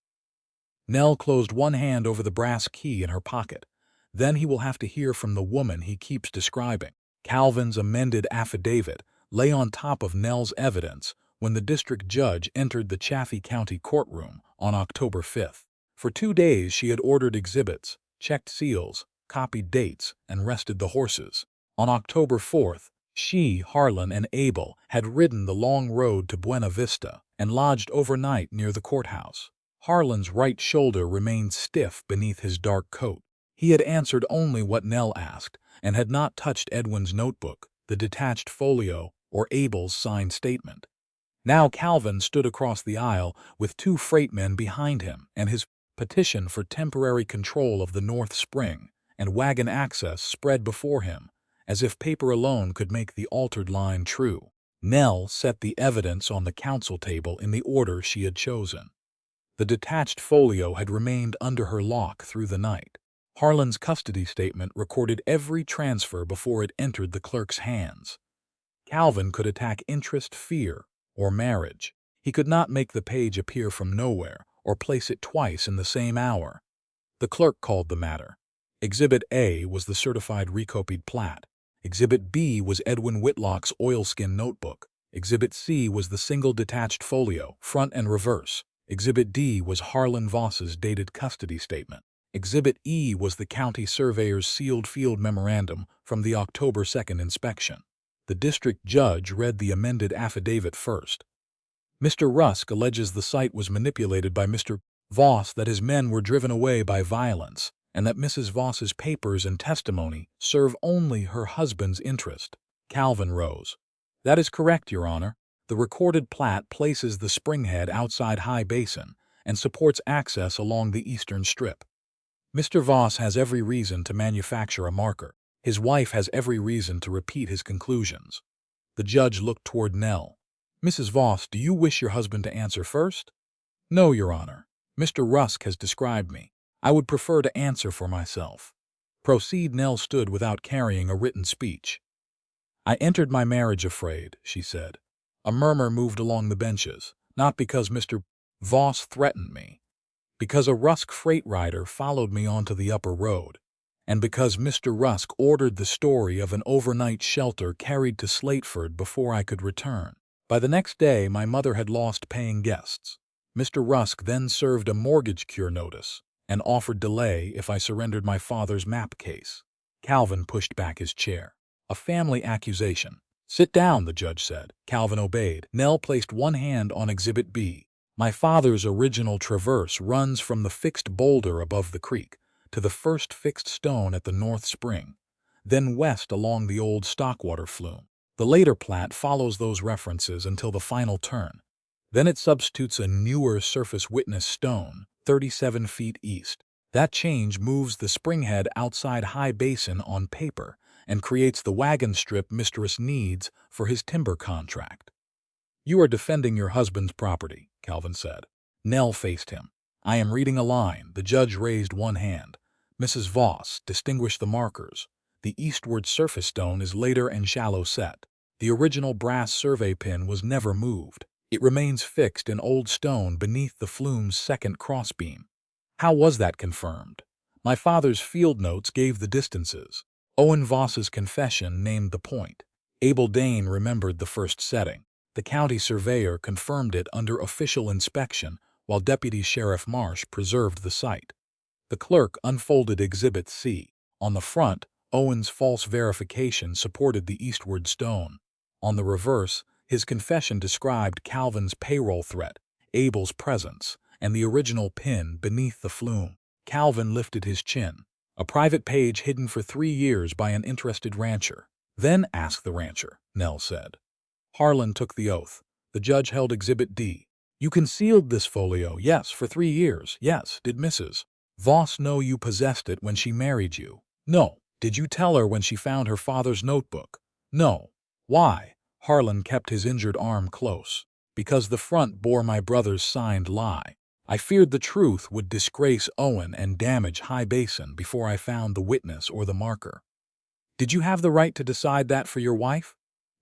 Nell closed one hand over the brass key in her pocket. "Then he will have to hear from the woman he keeps describing." Calvin's amended affidavit lay on top of Nell's evidence when the district judge entered the Chaffee County courtroom on October 5th. For 2 days she had ordered exhibits, checked seals, copied dates, and rested the horses. On October 4th, she, Harlan, and Abel had ridden the long road to Buena Vista and lodged overnight near the courthouse. Harlan's right shoulder remained stiff beneath his dark coat. He had answered only what Nell asked and had not touched Edwin's notebook, the detached folio, or Abel's signed statement. Now Calvin stood across the aisle with 2 freight men behind him and his petition for temporary control of the North Spring and wagon access spread before him, as if paper alone could make the altered line true. Nell set the evidence on the counsel table in the order she had chosen. The detached folio had remained under her lock through the night. Harlan's custody statement recorded every transfer before it entered the clerk's hands. Calvin could attack interest, fear, or marriage. He could not make the page appear from nowhere or place it twice in the same hour. The clerk called the matter. Exhibit A was the certified recopied plat. Exhibit B was Edwin Whitlock's oilskin notebook. Exhibit C was the single detached folio, front and reverse. Exhibit D was Harlan Voss's dated custody statement. Exhibit E was the county surveyor's sealed field memorandum from the October 2nd inspection. The district judge read the amended affidavit first. "Mr. Rusk alleges the site was manipulated by Mr. Voss, that his men were driven away by violence, and that Mrs. Voss's papers and testimony serve only her husband's interest." Calvin rose. "That is correct, Your Honor. The recorded plat places the springhead outside High Basin and supports access along the eastern strip. Mr. Voss has every reason to manufacture a marker. His wife has every reason to repeat his conclusions." The judge looked toward Nell. "Mrs. Voss, do you wish your husband to answer first?" "No, Your Honor. Mr. Rusk has described me. I would prefer to answer for myself." "Proceed." Nell stood without carrying a written speech. "I entered my marriage afraid," she said. A murmur moved along the benches, not because Mr. Voss threatened me, because a Rusk freight rider followed me onto the upper road, and because Mr. Rusk ordered the story of an overnight shelter carried to Slateford before I could return. By the next day, my mother had lost paying guests. Mr. Rusk then served a mortgage cure notice and offered delay if I surrendered my father's map case. Calvin pushed back his chair. A family accusation. Sit down, the judge said. Calvin obeyed. Nell placed one hand on Exhibit B. My father's original traverse runs from the fixed boulder above the creek to the first fixed stone at the North Spring, then west along the old Stockwater flume. The later plat follows those references until the final turn. Then it substitutes a newer surface witness stone, 37 feet east. That change moves the springhead outside High Basin on paper and creates the wagon strip Mr. Rusk needs for his timber contract. You are defending your husband's property, Calvin said. Nell faced him. I am reading a line. The judge raised one hand. Mrs. Voss, distinguish the markers. The eastward surface stone is later and shallow set. The original brass survey pin was never moved. It remains fixed in old stone beneath the flume's second crossbeam. How was that confirmed? My father's field notes gave the distances. Owen Voss's confession named the point. Abel Dane remembered the first setting. The county surveyor confirmed it under official inspection, while Deputy Sheriff Marsh preserved the site. The clerk unfolded Exhibit C. On the front, Owen's false verification supported the eastward stone. On the reverse, his confession described Calvin's payroll threat, Abel's presence, and the original pin beneath the flume. Calvin lifted his chin. A private page hidden for 3 years by an interested rancher. Then ask the rancher, Nell said. Harlan took the oath. The judge held Exhibit D. You concealed this folio, yes, for 3 years, yes. Did Mrs. Voss know you possessed it when she married you? No. Did you tell her when she found her father's notebook? No. Why? Harlan kept his injured arm close. Because the front bore my brother's signed lie. I feared the truth would disgrace Owen and damage High Basin before I found the witness or the marker. Did you have the right to decide that for your wife?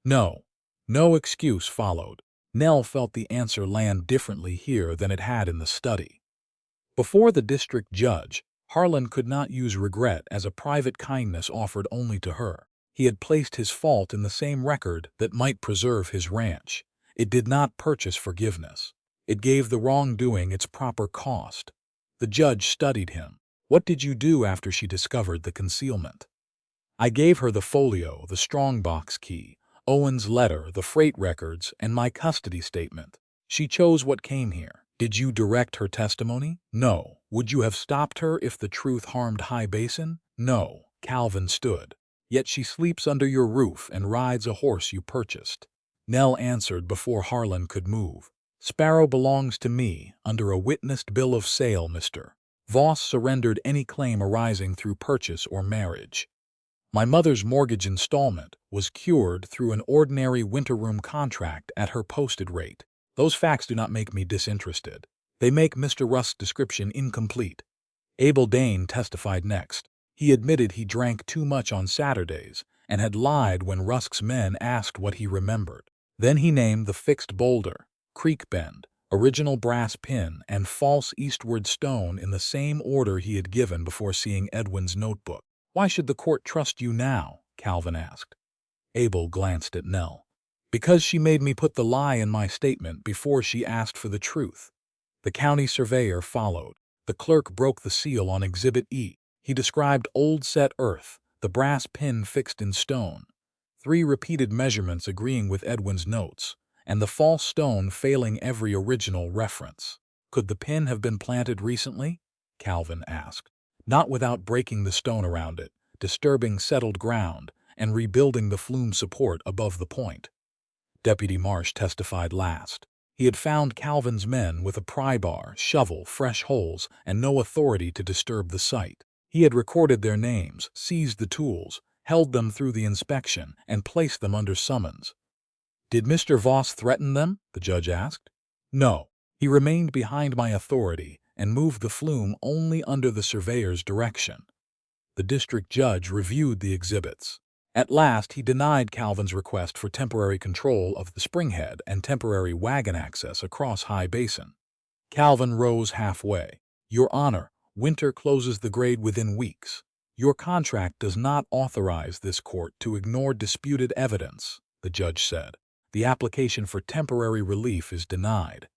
No. No excuse followed. Nell felt the answer land differently here than it had in the study. Before the district judge, Harlan could not use regret as a private kindness offered only to her. He had placed his fault in the same record that might preserve his ranch. It did not purchase forgiveness. It gave the wrongdoing its proper cost. The judge studied him. What did you do after she discovered the concealment? I gave her the folio, the strongbox key, Owen's letter, the freight records, and my custody statement. She chose what came here. Did you direct her testimony? No. Would you have stopped her if the truth harmed High Basin? No. Calvin stood. Yet she sleeps under your roof and rides a horse you purchased. Nell answered before Harlan could move. Sparrow belongs to me, under a witnessed bill of sale, Mr. Voss surrendered any claim arising through purchase or marriage. My mother's mortgage installment was cured through an ordinary winter room contract at her posted rate. Those facts do not make me disinterested. They make Mr. Rusk's description incomplete. Abel Dane testified next. He admitted he drank too much on Saturdays and had lied when Rusk's men asked what he remembered. Then he named the fixed boulder, creek bend, original brass pin, and false eastward stone in the same order he had given before seeing Edwin's notebook. Why should the court trust you now? Calvin asked. Abel glanced at Nell. Because she made me put the lie in my statement before she asked for the truth. The county surveyor followed. The clerk broke the seal on Exhibit E. He described old set earth, the brass pin fixed in stone, 3 repeated measurements agreeing with Edwin's notes, and the false stone failing every original reference. Could the pin have been planted recently? Calvin asked. Not without breaking the stone around it, disturbing settled ground, and rebuilding the flume support above the point. Deputy Marsh testified last. He had found Calvin's men with a pry bar, shovel, fresh holes, and no authority to disturb the site. He had recorded their names, seized the tools, held them through the inspection, and placed them under summons. Did Mr. Voss threaten them? The judge asked. No. He remained behind my authority and moved the flume only under the surveyor's direction. The district judge reviewed the exhibits. At last, he denied Calvin's request for temporary control of the springhead and temporary wagon access across High Basin. Calvin rose halfway. Your Honor, winter closes the grade within weeks. Your contract does not authorize this court to ignore disputed evidence, the judge said. The application for temporary relief is denied.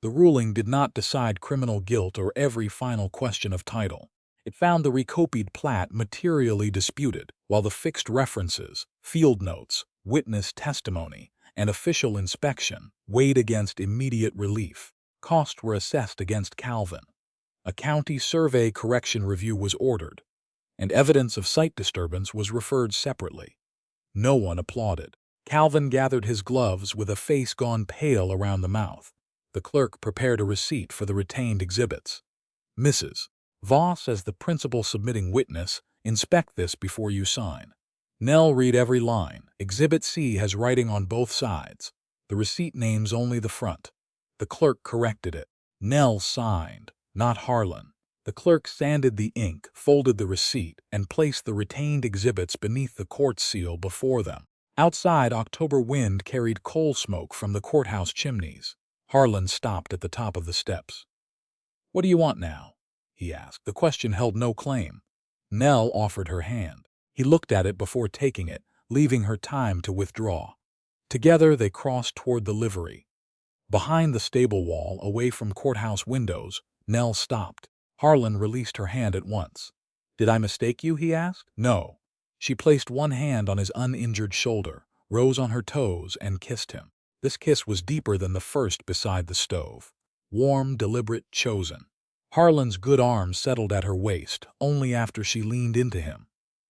The ruling did not decide criminal guilt or every final question of title. It found the recopied plat materially disputed, while the fixed references, field notes, witness testimony, and official inspection weighed against immediate relief. Costs were assessed against Calvin. A county survey correction review was ordered, and evidence of site disturbance was referred separately. No one applauded. Calvin gathered his gloves with a face gone pale around the mouth. The clerk prepared a receipt for the retained exhibits. Mrs. Voss, as the principal submitting witness, inspect this before you sign. Nell, read every line. Exhibit C has writing on both sides. The receipt names only the front. The clerk corrected it. Nell signed, not Harlan. The clerk sanded the ink, folded the receipt, and placed the retained exhibits beneath the court seal before them. Outside, October wind carried coal smoke from the courthouse chimneys. Harlan stopped at the top of the steps. "What do you want now?" he asked. The question held no claim. Nell offered her hand. He looked at it before taking it, leaving her time to withdraw. Together they crossed toward the livery. Behind the stable wall, away from courthouse windows, Nell stopped. Harlan released her hand at once. "Did I mistake you?" he asked. "No." She placed one hand on his uninjured shoulder, rose on her toes, and kissed him. This kiss was deeper than the first beside the stove. Warm, deliberate, chosen. Harlan's good arm settled at her waist only after she leaned into him.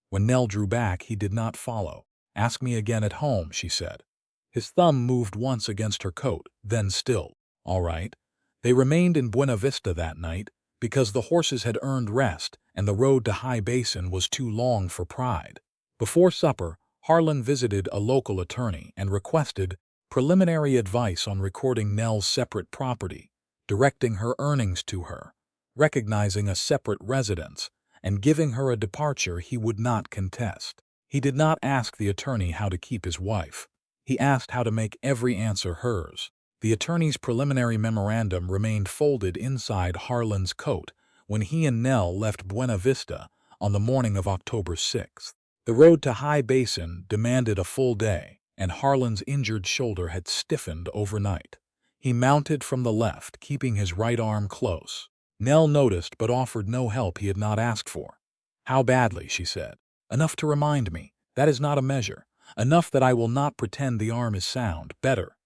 When Nell drew back, he did not follow. "Ask me again at home," she said. His thumb moved once against her coat, then stilled. All right. They remained in Buena Vista that night because the horses had earned rest and the road to High Basin was too long for pride. Before supper, Harlan visited a local attorney and requested preliminary advice on recording Nell's separate property, directing her earnings to her, recognizing a separate residence, and giving her a departure he would not contest. He did not ask the attorney how to keep his wife. He asked how to make every answer hers. The attorney's preliminary memorandum remained folded inside Harlan's coat when he and Nell left Buena Vista on the morning of October 6th. The road to High Basin demanded a full day, and Harlan's injured shoulder had stiffened overnight. He mounted from the left, keeping his right arm close. Nell noticed but offered no help he had not asked for. "How badly?" she said. "Enough to remind me. That is not a measure. Enough that I will not pretend the arm is sound. Better."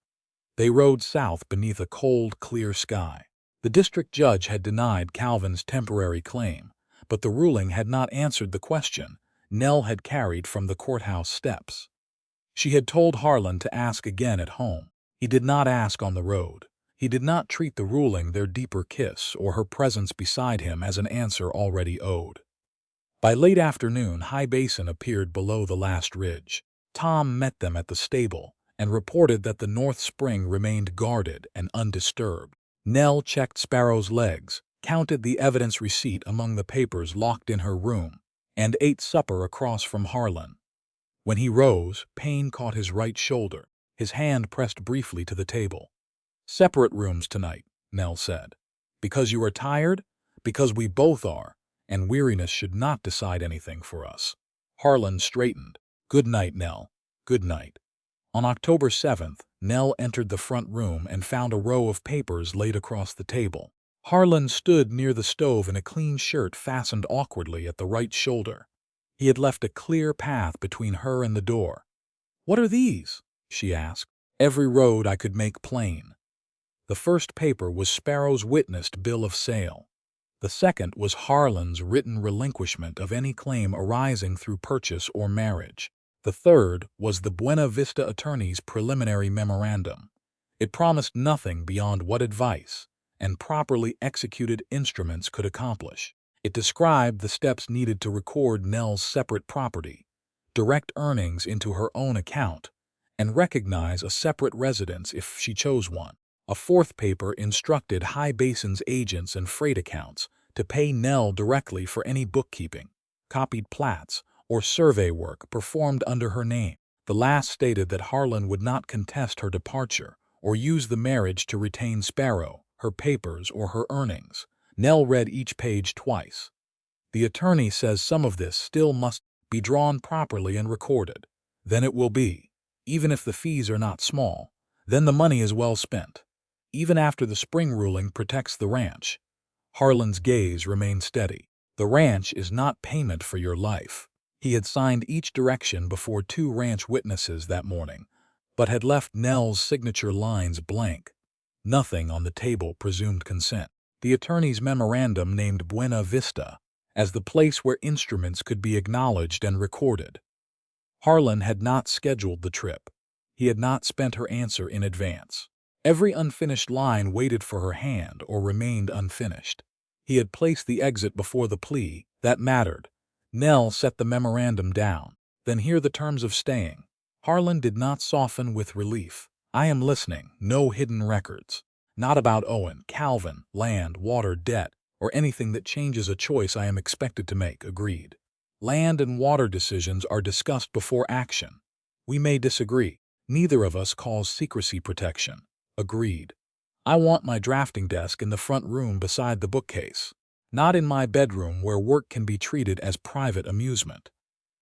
They rode south beneath a cold, clear sky. The district judge had denied Calvin's temporary claim, but the ruling had not answered the question Nell had carried from the courthouse steps. She had told Harlan to ask again at home. He did not ask on the road. He did not treat the ruling, their deeper kiss, or her presence beside him as an answer already owed. By late afternoon, High Basin appeared below the last ridge. Tom met them at the stable and reported that the North Spring remained guarded and undisturbed. Nell checked Sparrow's legs, counted the evidence receipt among the papers locked in her room, and ate supper across from Harlan. When he rose, pain caught his right shoulder. His hand pressed briefly to the table. "Separate rooms tonight," Nell said. "Because you are tired? Because we both are, and weariness should not decide anything for us." Harlan straightened. "Good night, Nell. Good night." On October 7th, Nell entered the front room and found a row of papers laid across the table. Harlan stood near the stove in a clean shirt fastened awkwardly at the right shoulder. He had left a clear path between her and the door. "What are these?" she asked. "Every road I could make plain." The first paper was Sparrow's witnessed bill of sale. The second was Harlan's written relinquishment of any claim arising through purchase or marriage. The third was the Buena Vista attorney's preliminary memorandum. It promised nothing beyond what advice and properly executed instruments could accomplish. It described the steps needed to record Nell's separate property, direct earnings into her own account, and recognize a separate residence if she chose one. A fourth paper instructed High Basin's agents and freight accounts to pay Nell directly for any bookkeeping, copied plats, or survey work performed under her name. The last stated that Harlan would not contest her departure or use the marriage to retain Sparrow, her papers, or her earnings. Nell read each page twice. "The attorney says some of this still must be drawn properly and recorded. Then it will be. Even if the fees are not small, then the money is well spent. Even after the spring ruling protects the ranch, Harlan's gaze remained steady. The ranch is not payment for your life. He had signed each direction before 2 ranch witnesses that morning, but had left Nell's signature lines blank. Nothing on the table presumed consent. The attorney's memorandum named Buena Vista as the place where instruments could be acknowledged and recorded. Harlan had not scheduled the trip. He had not spent her answer in advance. Every unfinished line waited for her hand or remained unfinished. He had placed the exit before the plea. That mattered. Nell set the memorandum down. Then here the terms of staying. Harlan did not soften with relief. I am listening. No hidden records. Not about Owen, Calvin, land, water, debt, or anything that changes a choice I am expected to make. Agreed. Land and water decisions are discussed before action. We may disagree. Neither of us calls secrecy protection. Agreed. I want my drafting desk in the front room beside the bookcase. Not in my bedroom where work can be treated as private amusement.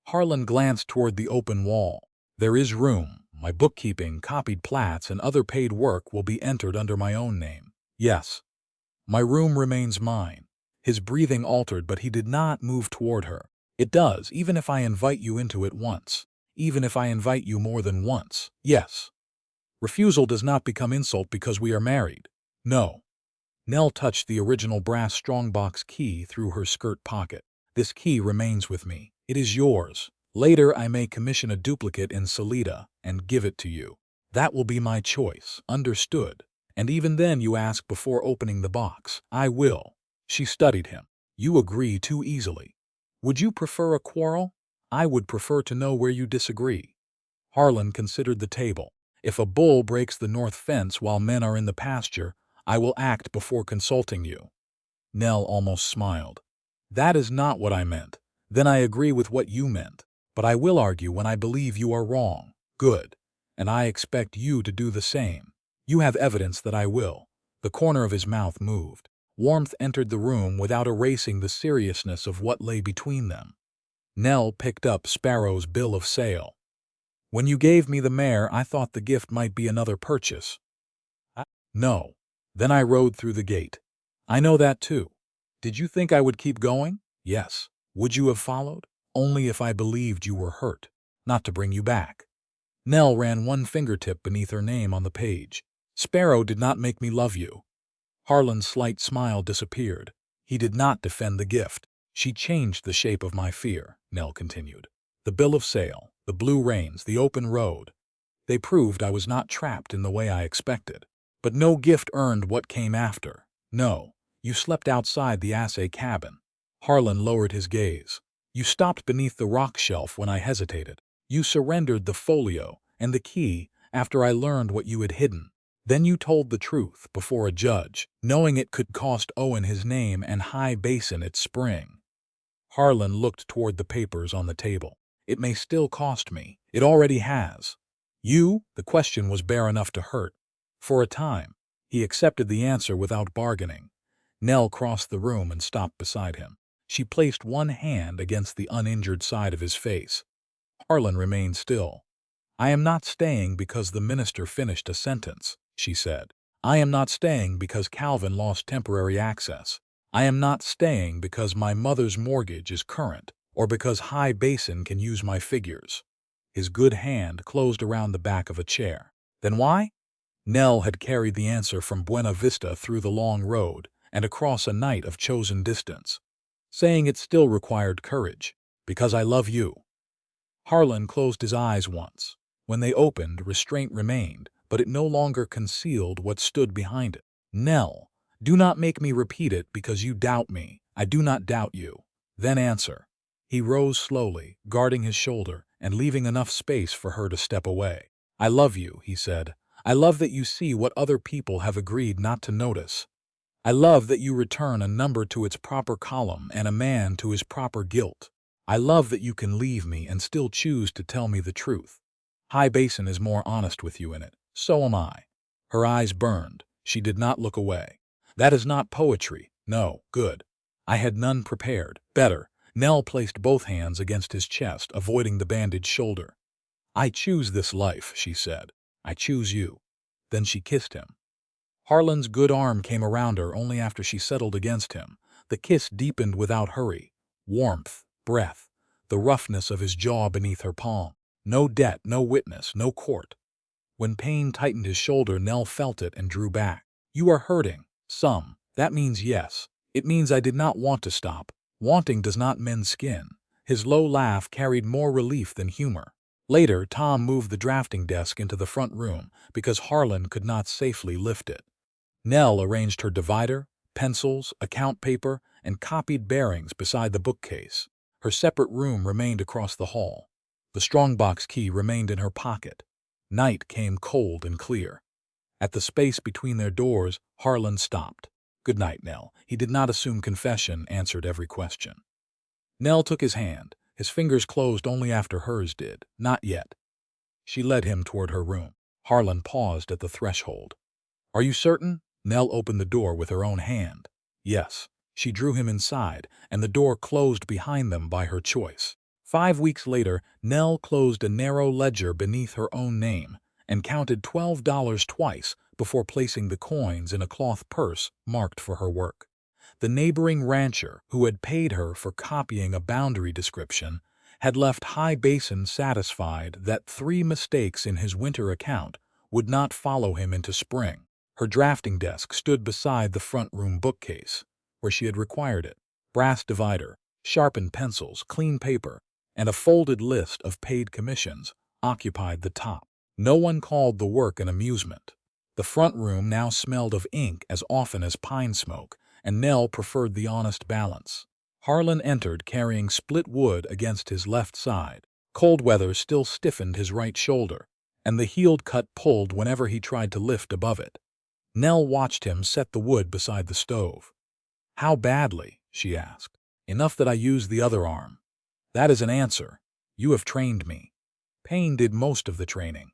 Harlan glanced toward the open wall. There is room. My bookkeeping, copied plats, and other paid work will be entered under my own name. Yes. My room remains mine. His breathing altered, but he did not move toward her. It does, even if I invite you into it once. Even if I invite you more than once. Yes. Refusal does not become insult because we are married. No. Nell touched the original brass strongbox key through her skirt pocket. This key remains with me. It is yours. Later I may commission a duplicate in Salida and give it to you. That will be my choice. Understood. And even then you ask before opening the box. I will. She studied him. You agree too easily. Would you prefer a quarrel? I would prefer to know where you disagree. Harlan considered the table. If a bull breaks the north fence while men are in the pasture, I will act before consulting you. Nell almost smiled. That is not what I meant. Then I agree with what you meant. But I will argue when I believe you are wrong. Good. And I expect you to do the same. You have evidence that I will. The corner of his mouth moved. Warmth entered the room without erasing the seriousness of what lay between them. Nell picked up Sparrow's bill of sale. When you gave me the mare, I thought the gift might be another purchase. No. Then I rode through the gate. I know that too. Did you think I would keep going? Yes. Would you have followed? Only if I believed you were hurt, not to bring you back. Nell ran one fingertip beneath her name on the page. Sparrow did not make me love you. Harlan's slight smile disappeared. He did not defend the gift. She changed the shape of my fear, Nell continued. The bill of sale, the blue reins, the open road. They proved I was not trapped in the way I expected. But no gift earned what came after. No, you slept outside the assay cabin. Harlan lowered his gaze. You stopped beneath the rock shelf when I hesitated. You surrendered the folio and the key after I learned what you had hidden. Then you told the truth before a judge, knowing it could cost Owen his name and High Basin its spring. Harlan looked toward the papers on the table. It may still cost me. It already has. You? The question was bare enough to hurt. For a time, he accepted the answer without bargaining. Nell crossed the room and stopped beside him. She placed one hand against the uninjured side of his face. Harlan remained still. I am not staying because the minister finished a sentence, she said. I am not staying because Calvin lost temporary access. I am not staying because my mother's mortgage is current or because High Basin can use my figures. His good hand closed around the back of a chair. Then why? Nell had carried the answer from Buena Vista through the long road and across a night of chosen distance, saying it still required courage. Because I love you. Harlan closed his eyes once. When they opened, restraint remained, but it no longer concealed what stood behind it. Nell, do not make me repeat it because you doubt me. I do not doubt you. Then answer. He rose slowly, guarding his shoulder and leaving enough space for her to step away. I love you, he said. I love that you see what other people have agreed not to notice. I love that you return a number to its proper column and a man to his proper guilt. I love that you can leave me and still choose to tell me the truth. High Basin is more honest with you in it. So am I. Her eyes burned. She did not look away. That is not poetry. No, good. I had none prepared. Better. Nell placed both hands against his chest, avoiding the bandaged shoulder. I choose this life, she said. I choose you. Then she kissed him. Harlan's good arm came around her only after she settled against him. The kiss deepened without hurry. Warmth, breath, the roughness of his jaw beneath her palm. No debt, no witness, no court. When pain tightened his shoulder, Nell felt it and drew back. "You are hurting. Some. That means yes. It means I did not want to stop. Wanting does not mend skin." His low laugh carried more relief than humor. Later, Tom moved the drafting desk into the front room because Harlan could not safely lift it. Nell arranged her divider, pencils, account paper, and copied bearings beside the bookcase. Her separate room remained across the hall. The strongbox key remained in her pocket. Night came cold and clear. At the space between their doors, Harlan stopped. "Good night, Nell." He did not assume confession answered every question. Nell took his hand. His fingers closed only after hers did. "Not yet." She led him toward her room. Harlan paused at the threshold. "Are you certain?" Nell opened the door with her own hand. "Yes." She drew him inside, and the door closed behind them by her choice. 5 weeks later, Nell closed a narrow ledger beneath her own name and counted $12 twice before placing the coins in a cloth purse marked for her work. The neighboring rancher, who had paid her for copying a boundary description, had left High Basin satisfied that 3 mistakes in his winter account would not follow him into spring. Her drafting desk stood beside the front room bookcase, where she had required it. Brass divider, sharpened pencils, clean paper, and a folded list of paid commissions occupied the top. No one called the work an amusement. The front room now smelled of ink as often as pine smoke, and Nell preferred the honest balance. Harlan entered carrying split wood against his left side. Cold weather still stiffened his right shoulder, and the healed cut pulled whenever he tried to lift above it. Nell watched him set the wood beside the stove. "How badly?" she asked. "Enough that I use the other arm." "That is an answer. You have trained me." Pain did most of the training.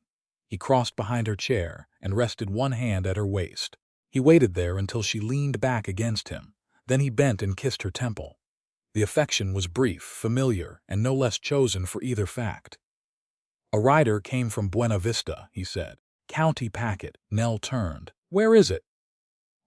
He crossed behind her chair and rested one hand at her waist. He waited there until she leaned back against him. Then he bent and kissed her temple. The affection was brief, familiar, and no less chosen for either fact. "A rider came from Buena Vista," he said. "County packet." Nell turned. "Where is it?"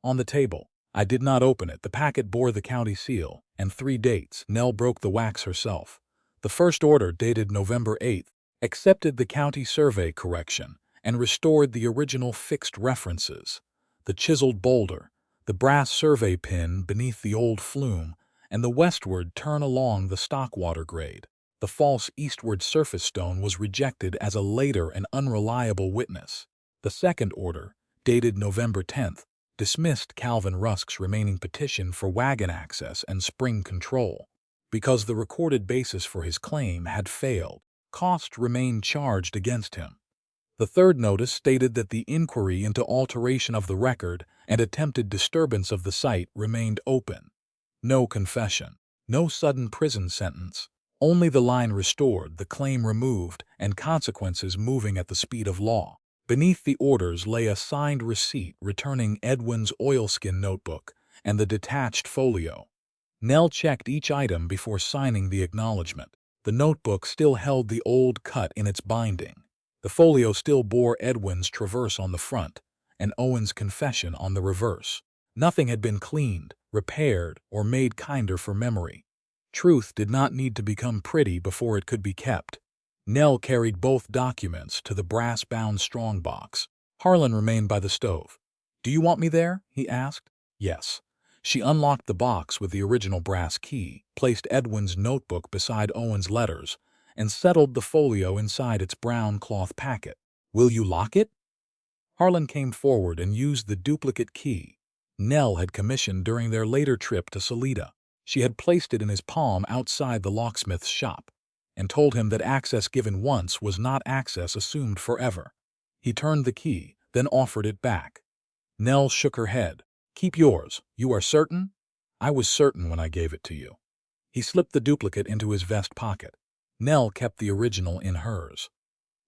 "On the table." I did not open it. The packet bore the county seal and 3 dates. Nell broke the wax herself. The first order, dated November 8th, accepted the county survey correction and restored the original fixed references. The chiseled boulder, the brass survey pin beneath the old flume, and the westward turn along the stockwater grade. The false eastward surface stone was rejected as a later and unreliable witness. The second order, dated November 10th, dismissed Calvin Rusk's remaining petition for wagon access and spring control. Because the recorded basis for his claim had failed, costs remained charged against him. The third notice stated that the inquiry into alteration of the record and attempted disturbance of the site remained open. No confession, no sudden prison sentence, only the line restored, the claim removed, and consequences moving at the speed of law. Beneath the orders lay a signed receipt returning Edwin's oilskin notebook and the detached folio. Nell checked each item before signing the acknowledgement. The notebook still held the old cut in its binding. The folio still bore Edwin's traverse on the front and Owen's confession on the reverse. Nothing had been cleaned, repaired, or made kinder for memory. Truth did not need to become pretty before it could be kept. Nell carried both documents to the brass-bound strongbox. Harlan remained by the stove. "Do you want me there?" he asked. "Yes." She unlocked the box with the original brass key, placed Edwin's notebook beside Owen's letters, and settled the folio inside its brown cloth packet. "Will you lock it?" Harlan came forward and used the duplicate key Nell had commissioned during their later trip to Salida. She had placed it in his palm outside the locksmith's shop, and told him that access given once was not access assumed forever. He turned the key, then offered it back. Nell shook her head. "Keep yours. You are certain?" "I was certain when I gave it to you." He slipped the duplicate into his vest pocket. Nell kept the original in hers.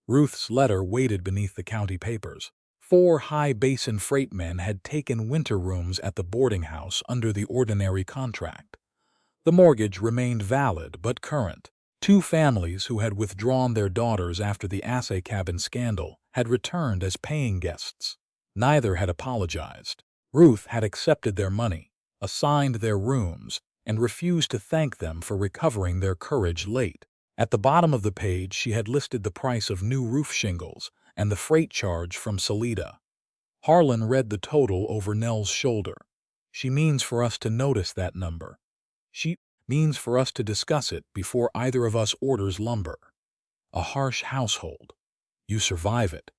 Ruth's letter waited beneath the county papers. 4 High Basin freight men had taken winter rooms at the boarding house under the ordinary contract. The mortgage remained valid but current. 2 families who had withdrawn their daughters after the assay cabin scandal had returned as paying guests. Neither had apologized. Ruth had accepted their money, assigned their rooms, and refused to thank them for recovering their courage late. At the bottom of the page she had listed the price of new roof shingles and the freight charge from Salida. Harlan read the total over Nell's shoulder. She means for us to notice that number. She means for us to discuss it before either of us orders lumber. A harsh household. You survive it.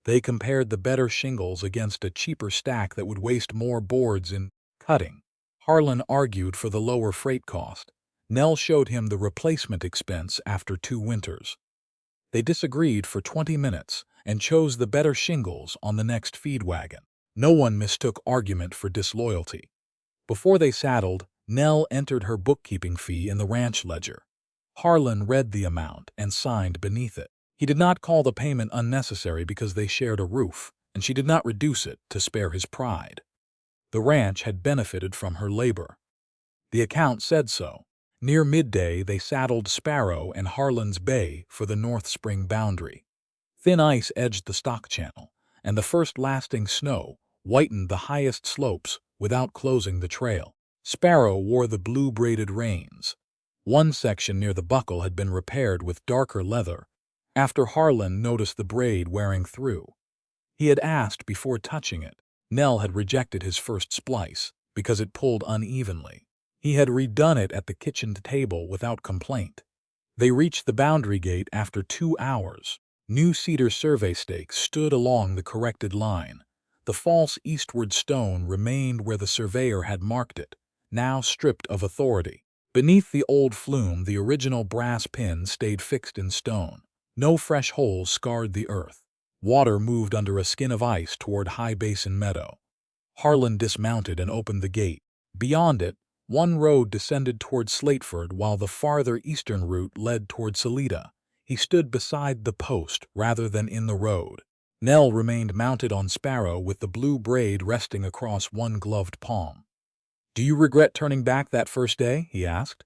They compared the better shingles against a cheaper stack that would waste more boards in cutting. Harlan argued for the lower freight cost. Nell showed him the replacement expense after 2 winters. They disagreed for 20 minutes and chose the better shingles on the next feed wagon. No one mistook argument for disloyalty. Before they saddled, Nell entered her bookkeeping fee in the ranch ledger. Harlan read the amount and signed beneath it. He did not call the payment unnecessary because they shared a roof, and she did not reduce it to spare his pride. The ranch had benefited from her labor. The account said so. Near midday, they saddled Sparrow and Harlan's Bay for the North Spring boundary. Thin ice edged the stock channel, and the first lasting snow whitened the highest slopes without closing the trail. Sparrow wore the blue-braided reins. One section near the buckle had been repaired with darker leather, after Harlan noticed the braid wearing through. He had asked before touching it. Nell had rejected his first splice because it pulled unevenly. He had redone it at the kitchen table without complaint. They reached the boundary gate after 2 hours. New cedar survey stakes stood along the corrected line. The false eastward stone remained where the surveyor had marked it, now stripped of authority. Beneath the old flume, the original brass pin stayed fixed in stone. No fresh holes scarred the earth. Water moved under a skin of ice toward High Basin Meadow. Harlan dismounted and opened the gate. Beyond it, one road descended toward Slateford while the farther eastern route led toward Salida. He stood beside the post rather than in the road. Nell remained mounted on Sparrow with the blue braid resting across one gloved palm. "Do you regret turning back that first day?" he asked.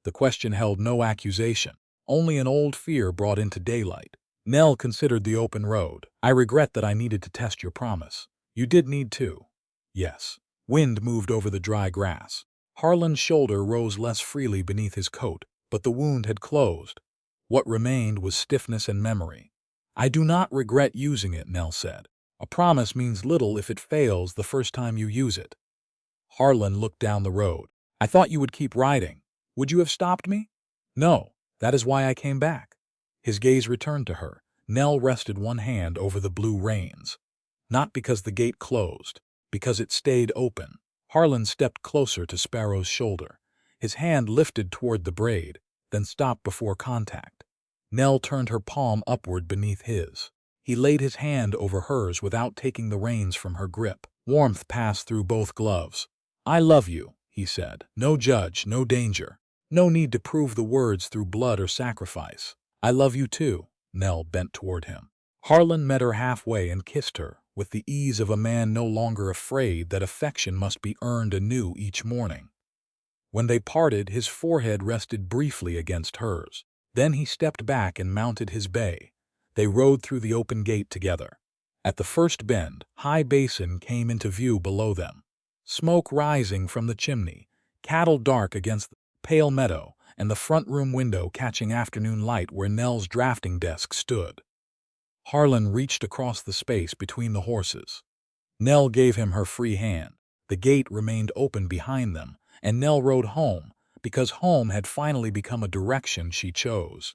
The question held no accusation. Only an old fear brought into daylight. Nell considered the open road. "I regret that I needed to test your promise." "You did need to." "Yes." Wind moved over the dry grass. Harlan's shoulder rose less freely beneath his coat, but the wound had closed. What remained was stiffness and memory. "I do not regret using it," Nell said. "A promise means little if it fails the first time you use it." Harlan looked down the road. "I thought you would keep riding. Would you have stopped me?" "No. That is why I came back." His gaze returned to her. Nell rested one hand over the blue reins. "Not because the gate closed, because it stayed open." Harlan stepped closer to Sparrow's shoulder. His hand lifted toward the braid, then stopped before contact. Nell turned her palm upward beneath his. He laid his hand over hers without taking the reins from her grip. Warmth passed through both gloves. "I love you," he said. "No judge, no danger. No need to prove the words through blood or sacrifice." "I love you too." Nell bent toward him. Harlan met her halfway and kissed her, with the ease of a man no longer afraid that affection must be earned anew each morning. When they parted, his forehead rested briefly against hers. Then he stepped back and mounted his bay. They rode through the open gate together. At the first bend, High Basin came into view below them. Smoke rising from the chimney, cattle dark against the pale meadow, and the front room window catching afternoon light where Nell's drafting desk stood. Harlan reached across the space between the horses. Nell gave him her free hand. The gate remained open behind them, and Nell rode home, because home had finally become a direction she chose.